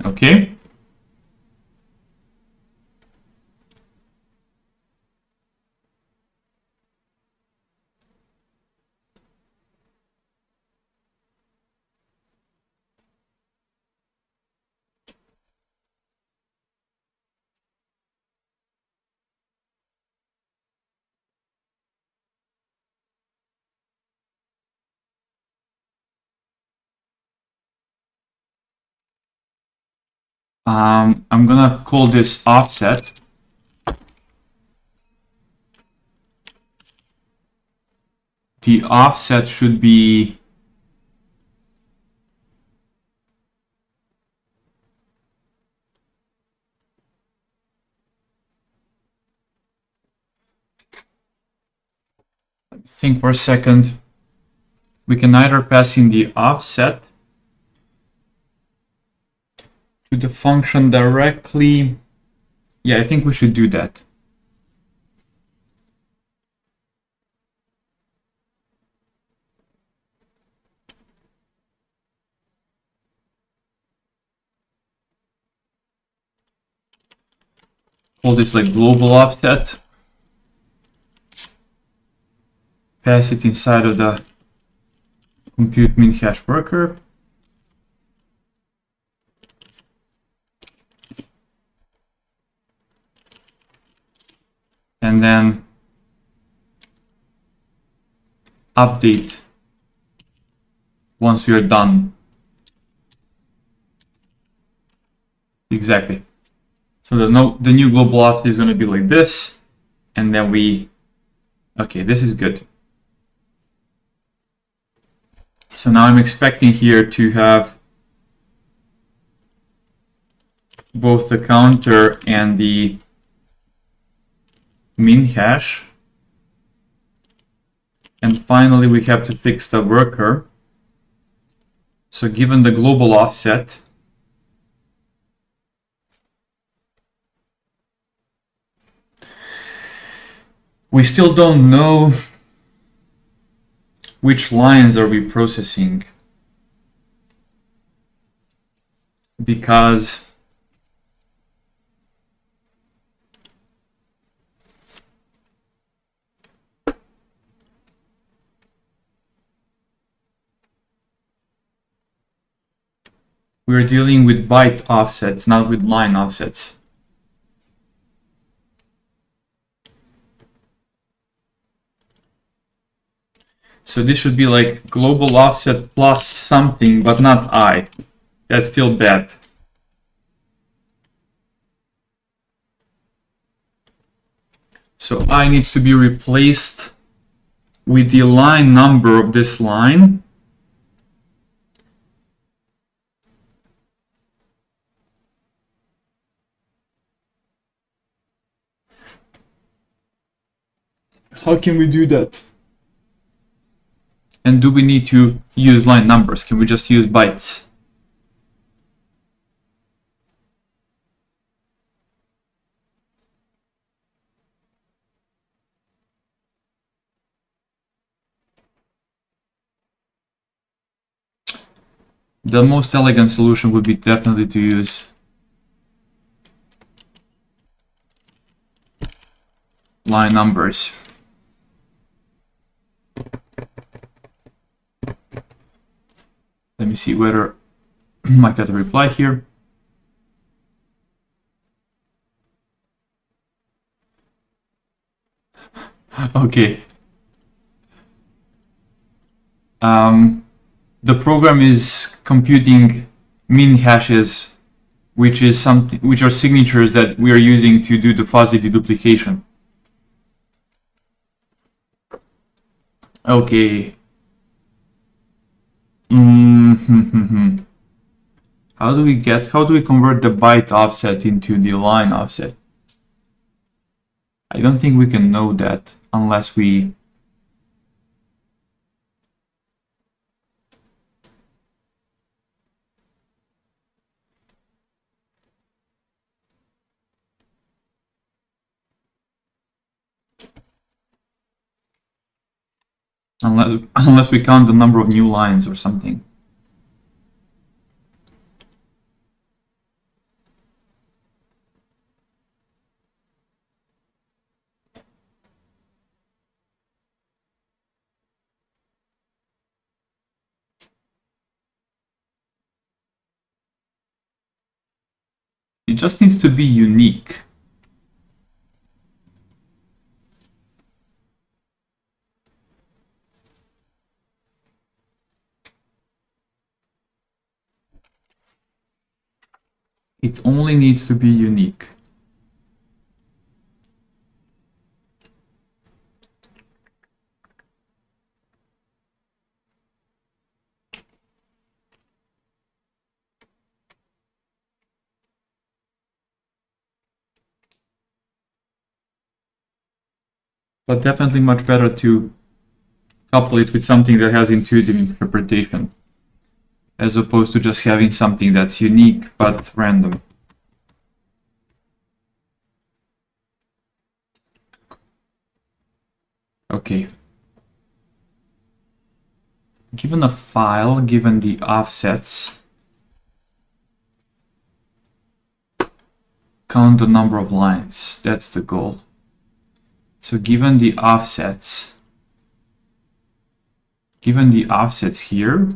Okay. I'm gonna call this offset. The offset should be think for a second. We can either pass in the offset to the function directly. Yeah, I think we should do that. Call this like global offset. Pass it inside of the compute min hash worker. And then update once we are done. Exactly. So the new global offset is going to be like this, and then okay, this is good. So now I'm expecting here to have both the counter and the min hash. And finally, we have to fix the worker. So given the global offset, we still don't know which lines are we processing, because We're dealing with byte offsets, not with line offsets. So this should be like global offset plus something, but not I. That's still bad. So I needs to be replaced with the line number of this line. How can we do that? And do we need to use line numbers? Can we just use bytes? The most elegant solution would be definitely to use line numbers. Let me see whether I got a reply here. Okay. The program is computing min hashes, which are signatures that we are using to do the fuzzy deduplication. Okay. How do we convert the byte offset into the line offset? I don't think we can know that unless we unless we count the number of new lines or something. It just needs to be unique. It only needs to be unique. But definitely much better to couple it with something that has intuitive interpretation, as opposed to just having something that's unique but random. Okay. Given a file, given the offsets, count the number of lines. That's the goal. So given the offsets here,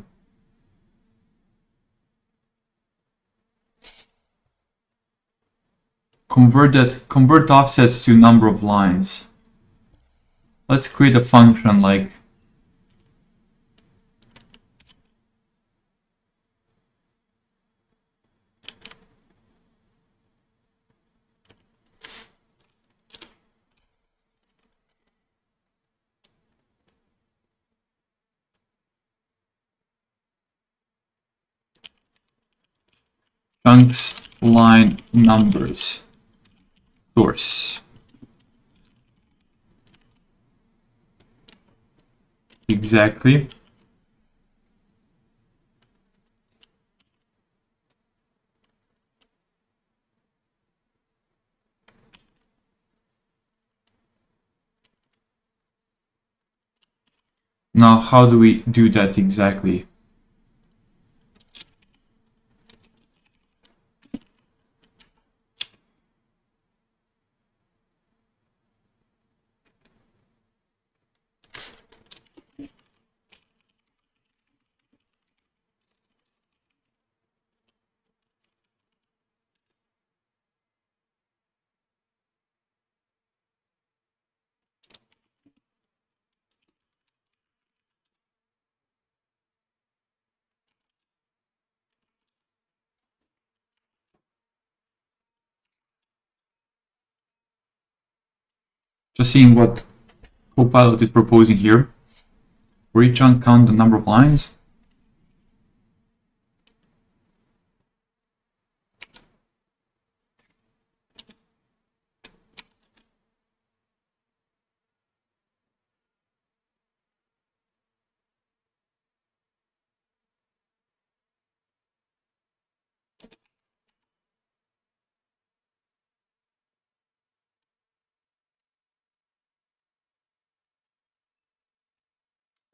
convert offsets to number of lines. Let's create a function like chunks line numbers source. Exactly. Now, how do we do that exactly? Just seeing what Copilot is proposing here. For each chunk, count the number of lines.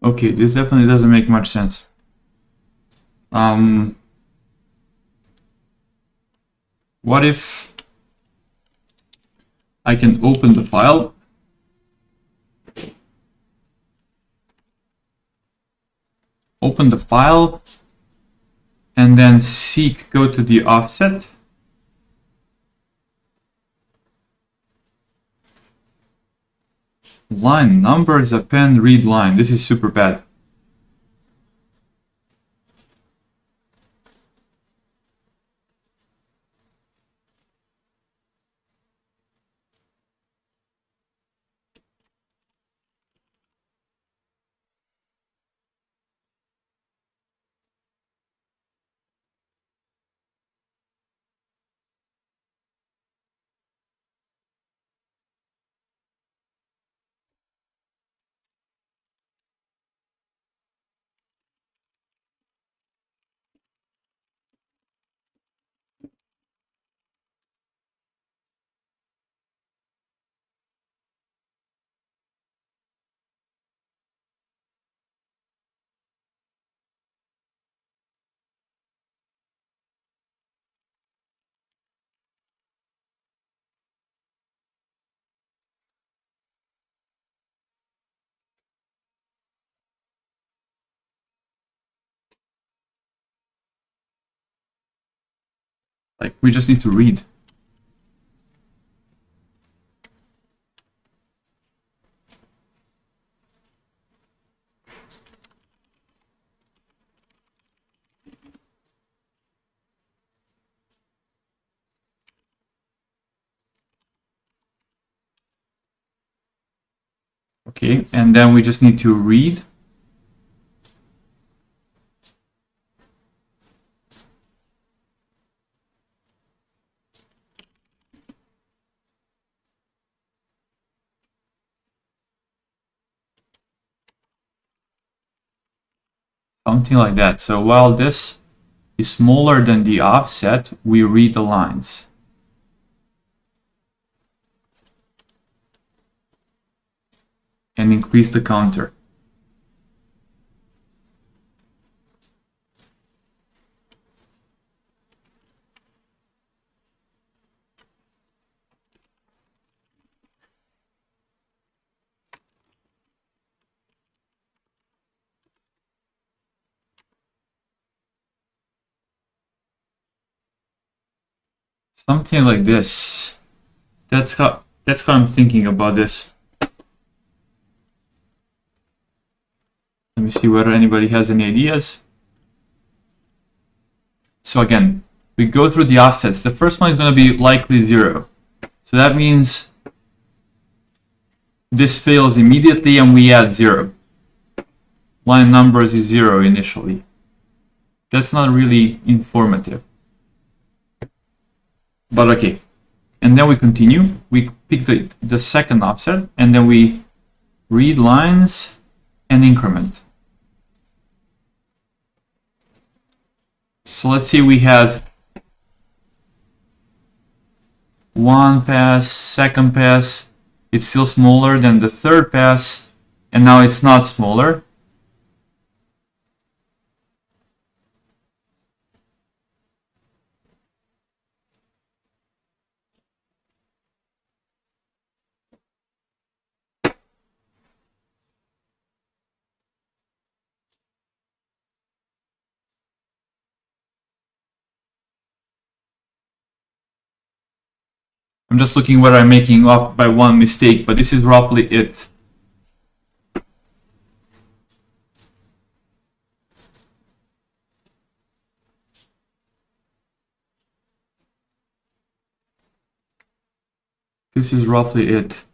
Okay, this definitely doesn't make much sense. What if I can open the file, and then go to the offset, line numbers, append, read line. This is super bad. Like, we just need to read. Okay, and then we just need to read. Something like that. So while this is smaller than the offset, we read the lines. And increase the counter. Something like this. That's how I'm thinking about this. Let me see whether anybody has any ideas. So again, we go through the offsets. The first one is going to be likely 0. So that means this fails immediately and we add 0. Line numbers is 0 initially. That's not really informative. But okay. And then we continue. We pick the second offset and then we read lines and increment. So let's see, we had one pass, second pass, it's still smaller than the third pass, and now it's not smaller. I'm just looking where I'm making off by one mistake, but this is roughly it. This is roughly it.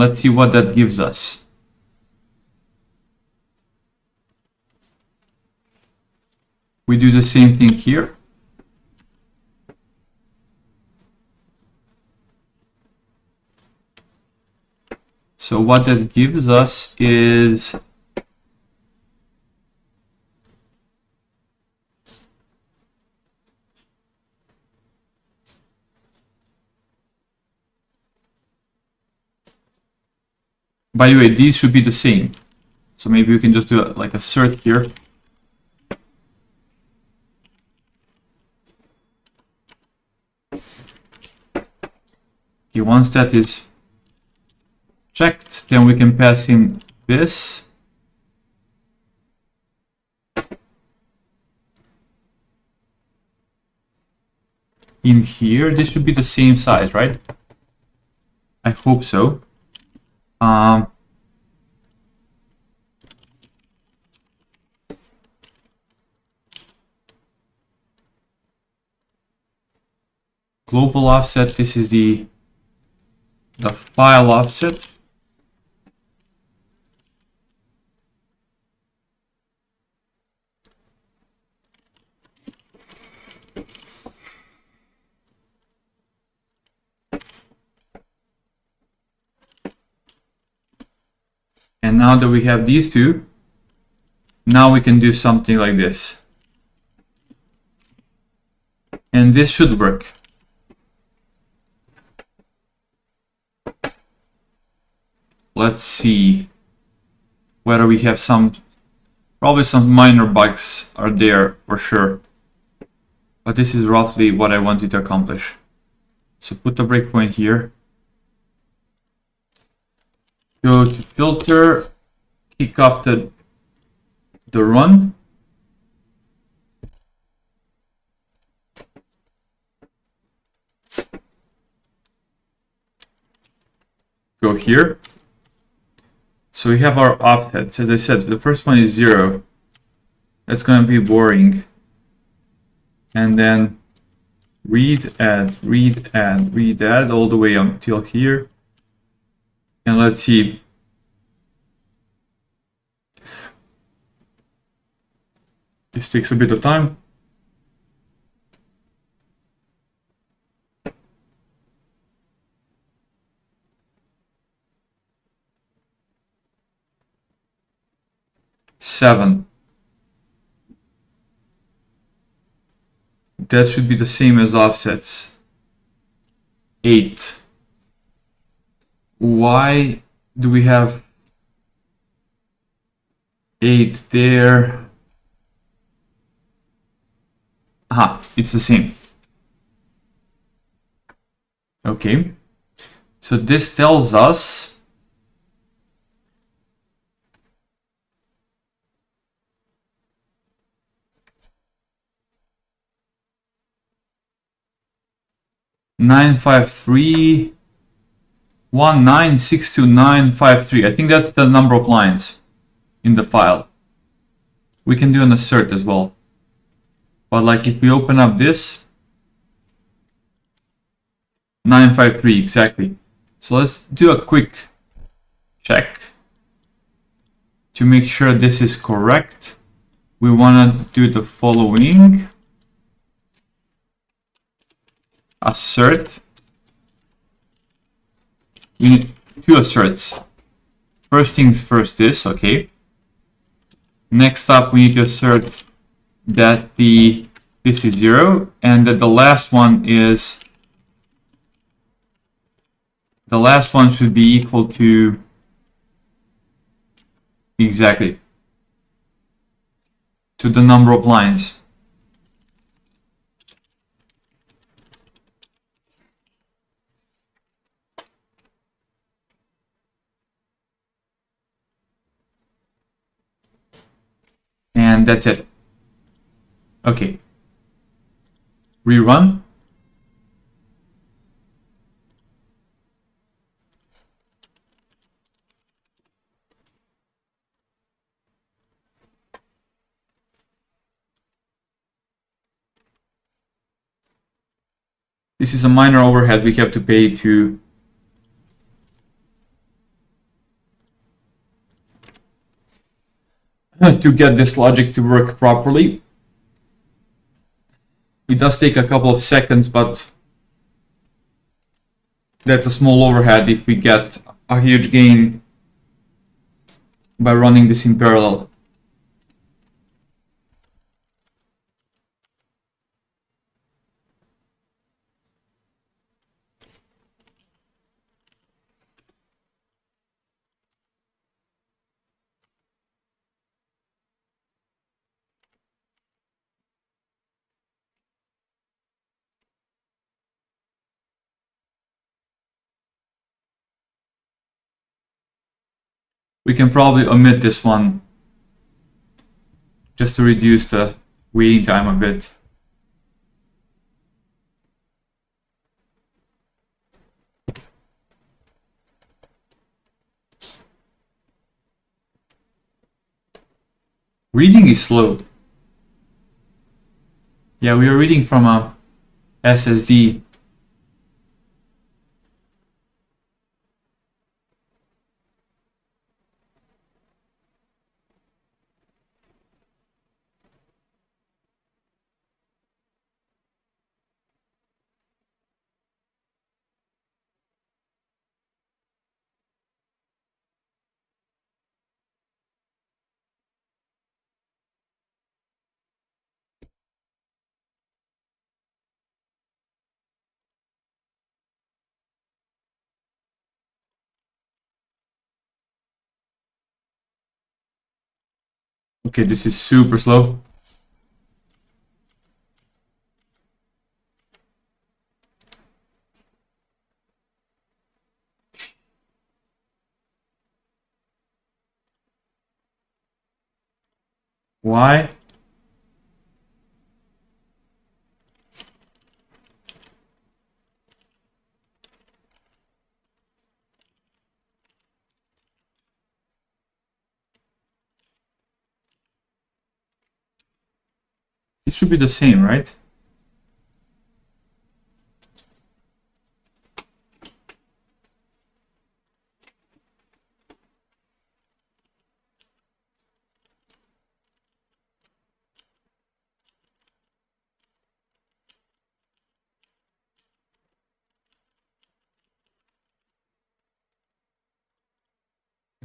let's see what that gives us. We do the same thing here. So what that gives us is by the way, these should be the same. So maybe we can just do like assert here. Okay, once that is checked, then we can pass in this. In here, this should be the same size, right? I hope so. Global offset, this is the file offset. And now that we have these two, now we can do something like this. And this should work. Let's see whether we have probably some minor bugs are there for sure. But this is roughly what I wanted to accomplish. So put the breakpoint here. Go to filter, kick off the run. Go here. So we have our offsets. As I said, the first one is 0. That's going to be boring. And then read, add, read, add, read, add, all the way until here. And let's see. This takes a bit of time. Seven. That should be the same as offsets. 8. Why do we have 8 there? Aha, it's the same. Okay, so this tells us nine five three 1962953. I think that's the number of lines in the file. We can do an assert as well. But like if we open up this, 953 exactly. So let's do a quick check to make sure this is correct. We want to do the following. Assert. We need 2 asserts. First things first is, okay. Next up, we need to assert that this is 0 and that the last one should be equal to exactly to the number of lines. And that's it. Okay. Rerun. This is a minor overhead we have to pay to to get this logic to work properly. It does take a couple of seconds, but that's a small overhead if we get a huge gain by running this in parallel. We can probably omit this one just to reduce the waiting time a bit. Reading is slow. Yeah, we are reading from a SSD. Okay, this is super slow. Why? It should be the same, right?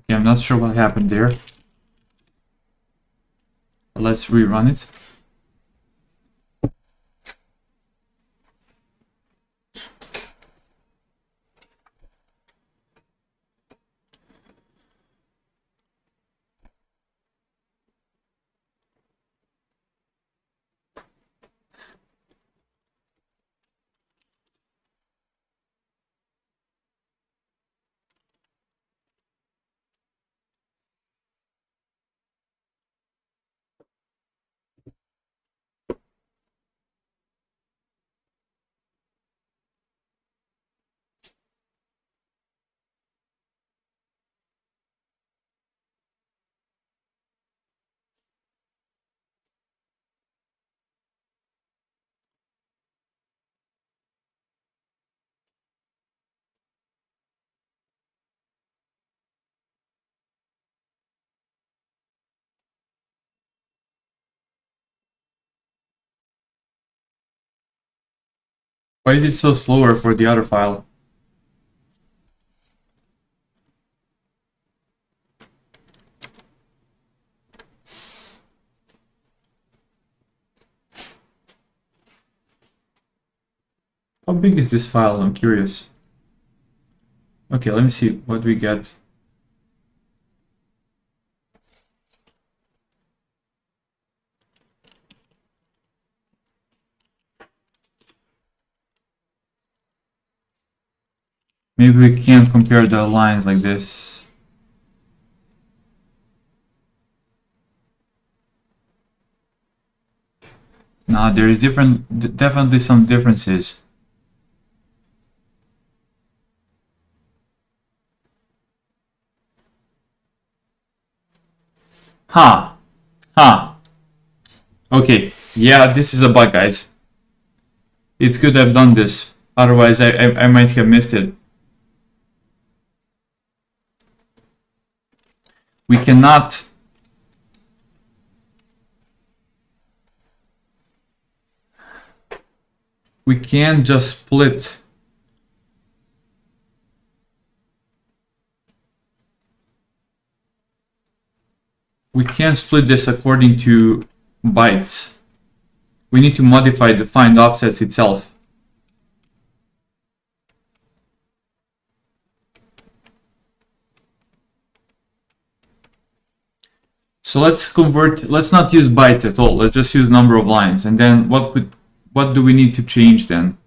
Okay, I'm not sure what happened there. Let's rerun it. Why is it so slower for the other file? How big is this file? I'm curious. Okay, let me see what we get. Maybe we can't compare the lines like this. No, there is definitely some differences. Huh. Okay, yeah, this is a bug, guys. It's good I've done this. Otherwise, I might have missed it. We cannot we can just split this according to bytes. We need to modify the find offsets itself. So let's not use bytes at all. Let's just use number of lines. And then what do we need to change then?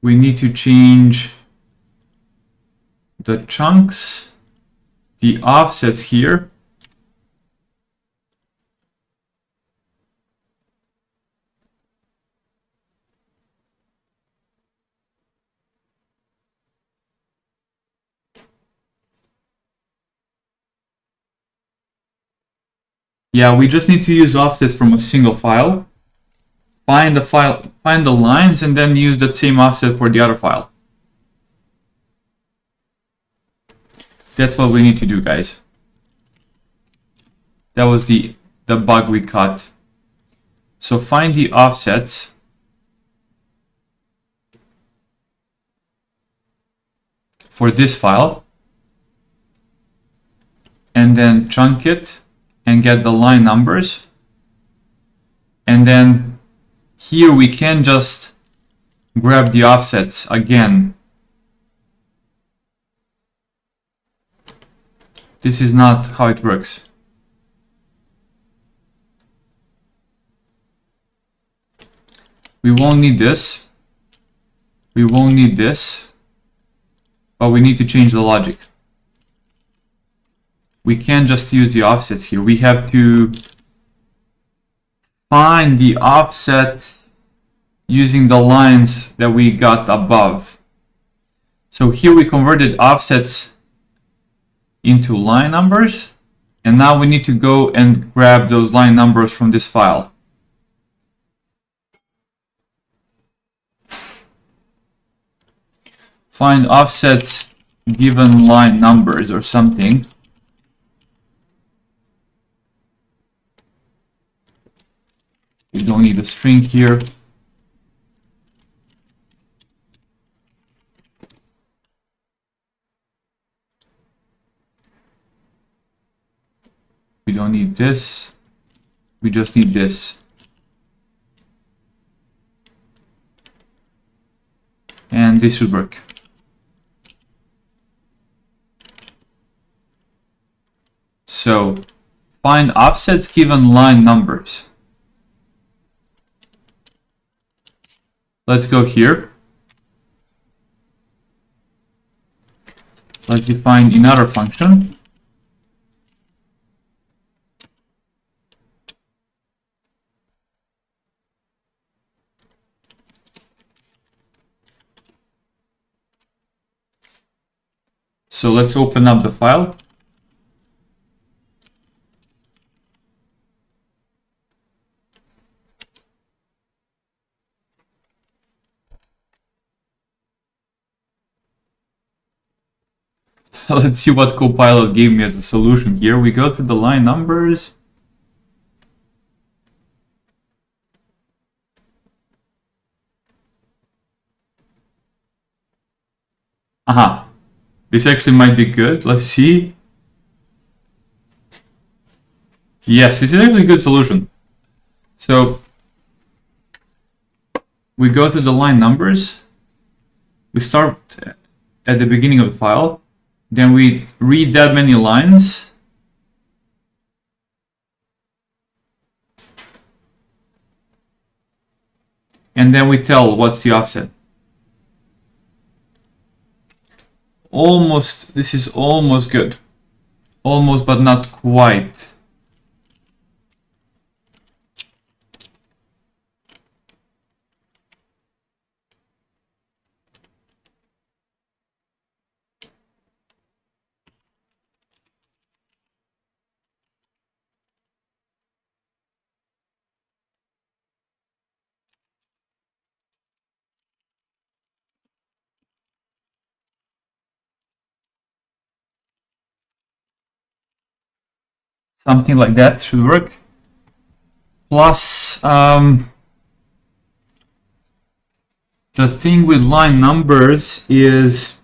We need to change the chunks, the offsets here. Yeah, we just need to use offsets from a single file. Find the lines, and then use that same offset for the other file. That's what we need to do, guys. That was the bug we caught. So find the offsets for this file, and then chunk it and get the line numbers. And then here we can just grab the offsets again. This is not how it works. We won't need this. We won't need this. But we need to change the logic. We can't just use the offsets here. We have to find the offsets using the lines that we got above. So here we converted offsets into line numbers, and now we need to go and grab those line numbers from this file. Find offsets given line numbers or something. We don't need a string here. We don't need this. We just need this. And this should work. So find offsets given line numbers. Let's go here. Let's define another function. So let's open up the file. Let's see what Copilot gave me as a solution here. We go through the line numbers. Aha. This actually might be good. Let's see. Yes, this is actually a good solution. So we go through the line numbers. We start at the beginning of the file. Then we read that many lines. And then we tell what's the offset. Almost, this is almost good. Almost, but not quite. Something like that should work. Plus, The thing with line numbers is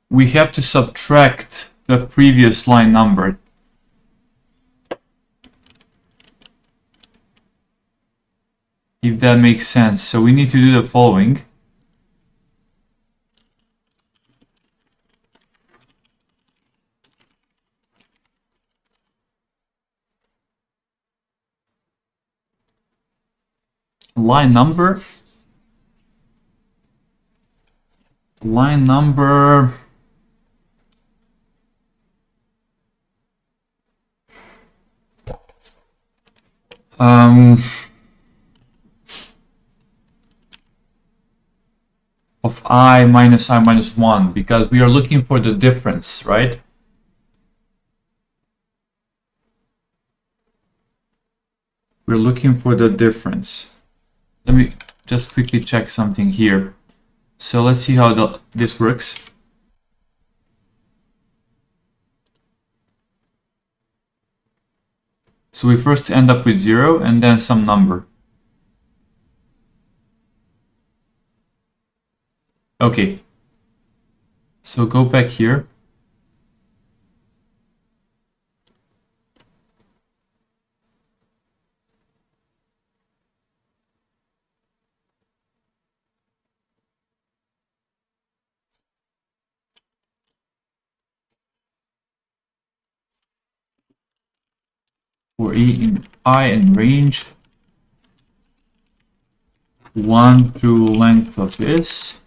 we have to subtract the previous line number. If that makes sense. So we need to do the following. Line number of I minus 1, because we are looking for the difference, right? We're looking for the difference. Let me just quickly check something here. So let's see how this works. So we first end up with 0 and then some number. Okay. So go back here. For I in range 1 through length of this.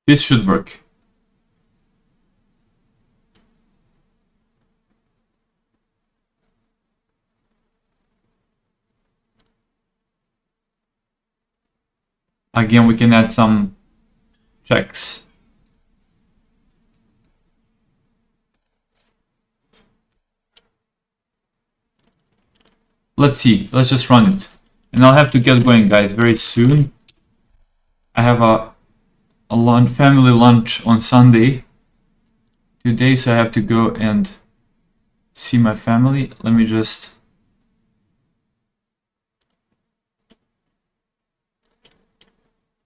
This should work. Again, we can add some checks. Let's see. Let's just run it. And I'll have to get going, guys, very soon. I have a family lunch on Sunday today, so I have to go and see my family. Let me just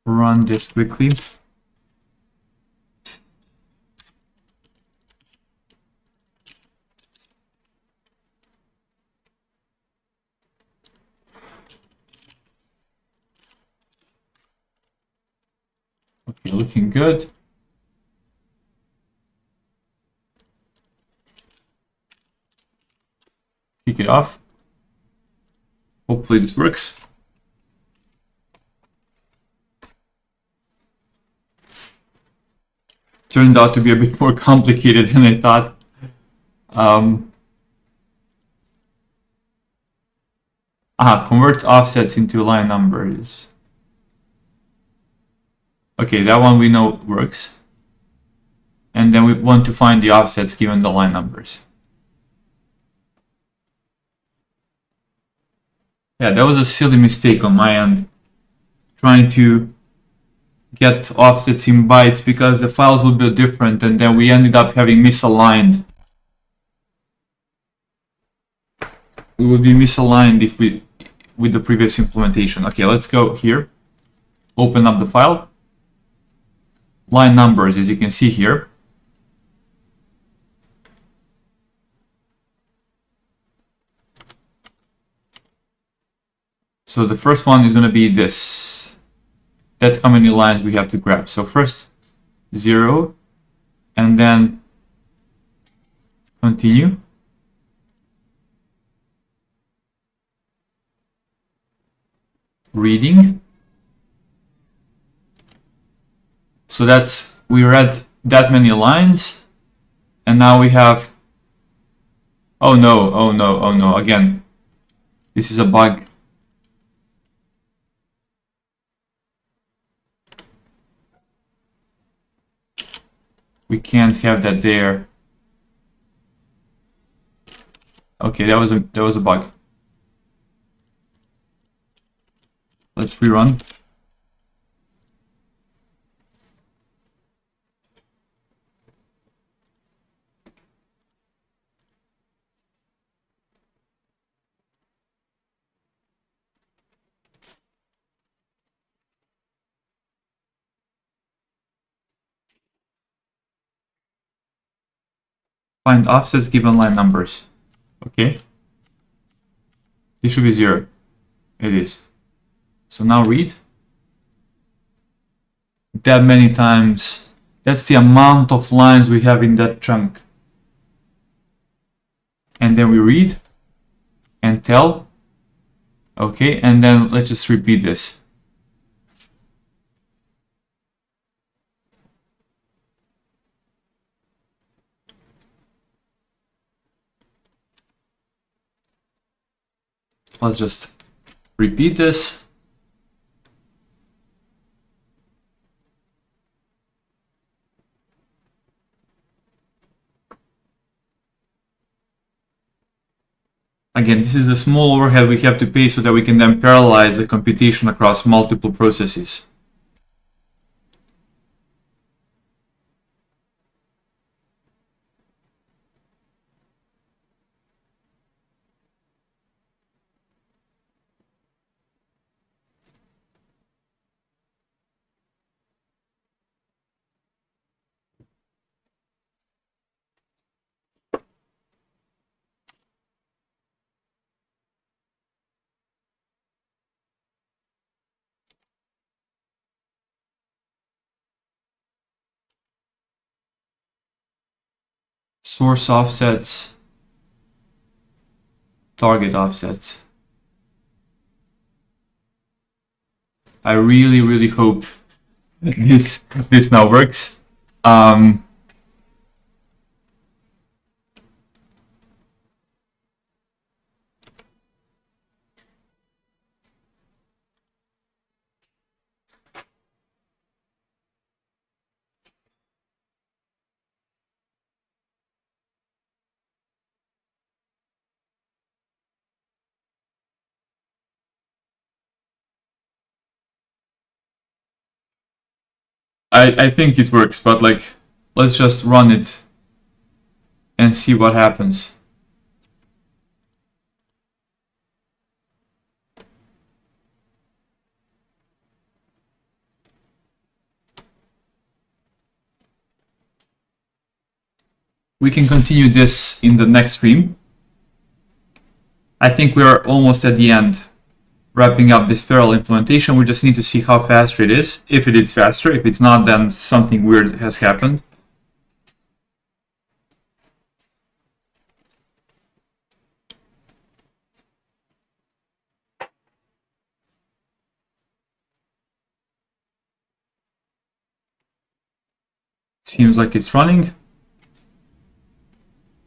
run this quickly. Okay, looking good. Kick it off. Hopefully this works. Turned out to be a bit more complicated than I thought. Convert offsets into line numbers. Okay, that one we know works. And then we want to find the offsets given the line numbers. Yeah, that was a silly mistake on my end. Trying to get offsets in bytes because the files would be different, and then we ended up having misaligned. We would be misaligned if with the previous implementation. Okay, let's go here. Open up the file. Line numbers, as you can see here. So the first one is going to be this. That's how many lines we have to grab. So first 0, and then continue. Reading. So we read that many lines, and now we have, oh no, again, this is a bug. We can't have that there. Okay, that was a bug. Let's rerun. Find offsets given line numbers. Okay. This should be 0. It is. So now read. That many times. That's the amount of lines we have in that chunk. And then we read and tell. Okay, and then let's just repeat this. Let's just repeat this. Again, this is a small overhead we have to pay so that we can then parallelize the computation across multiple processes. Source offsets, target offsets. I really hope this now works. I think it works, but like, let's just run it and see what happens. We can continue this in the next stream. I think we are almost at the end, wrapping up this parallel implementation. We just need to see how fast it is. If it is faster, if it's not, then something weird has happened. Seems like it's running.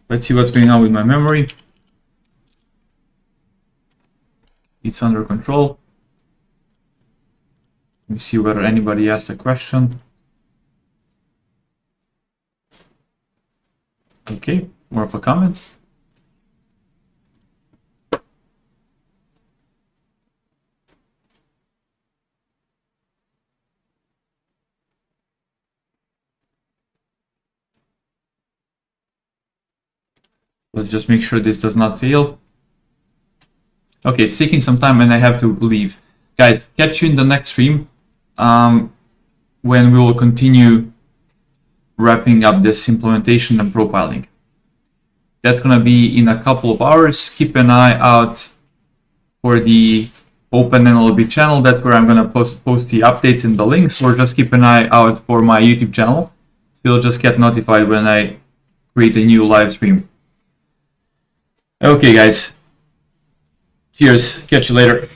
Let's see what's going on with my memory. It's under control. Let me see whether anybody asked a question. Okay, more of a comment. Let's just make sure this does not fail. Okay, it's taking some time and I have to leave. Guys, catch you in the next stream when we will continue wrapping up this implementation and profiling. That's going to be in a couple of hours. Keep an eye out for the Open NLLB channel. That's where I'm going to post the updates and the links, or just keep an eye out for my YouTube channel. You'll just get notified when I create a new live stream. Okay, guys. Cheers. Catch you later.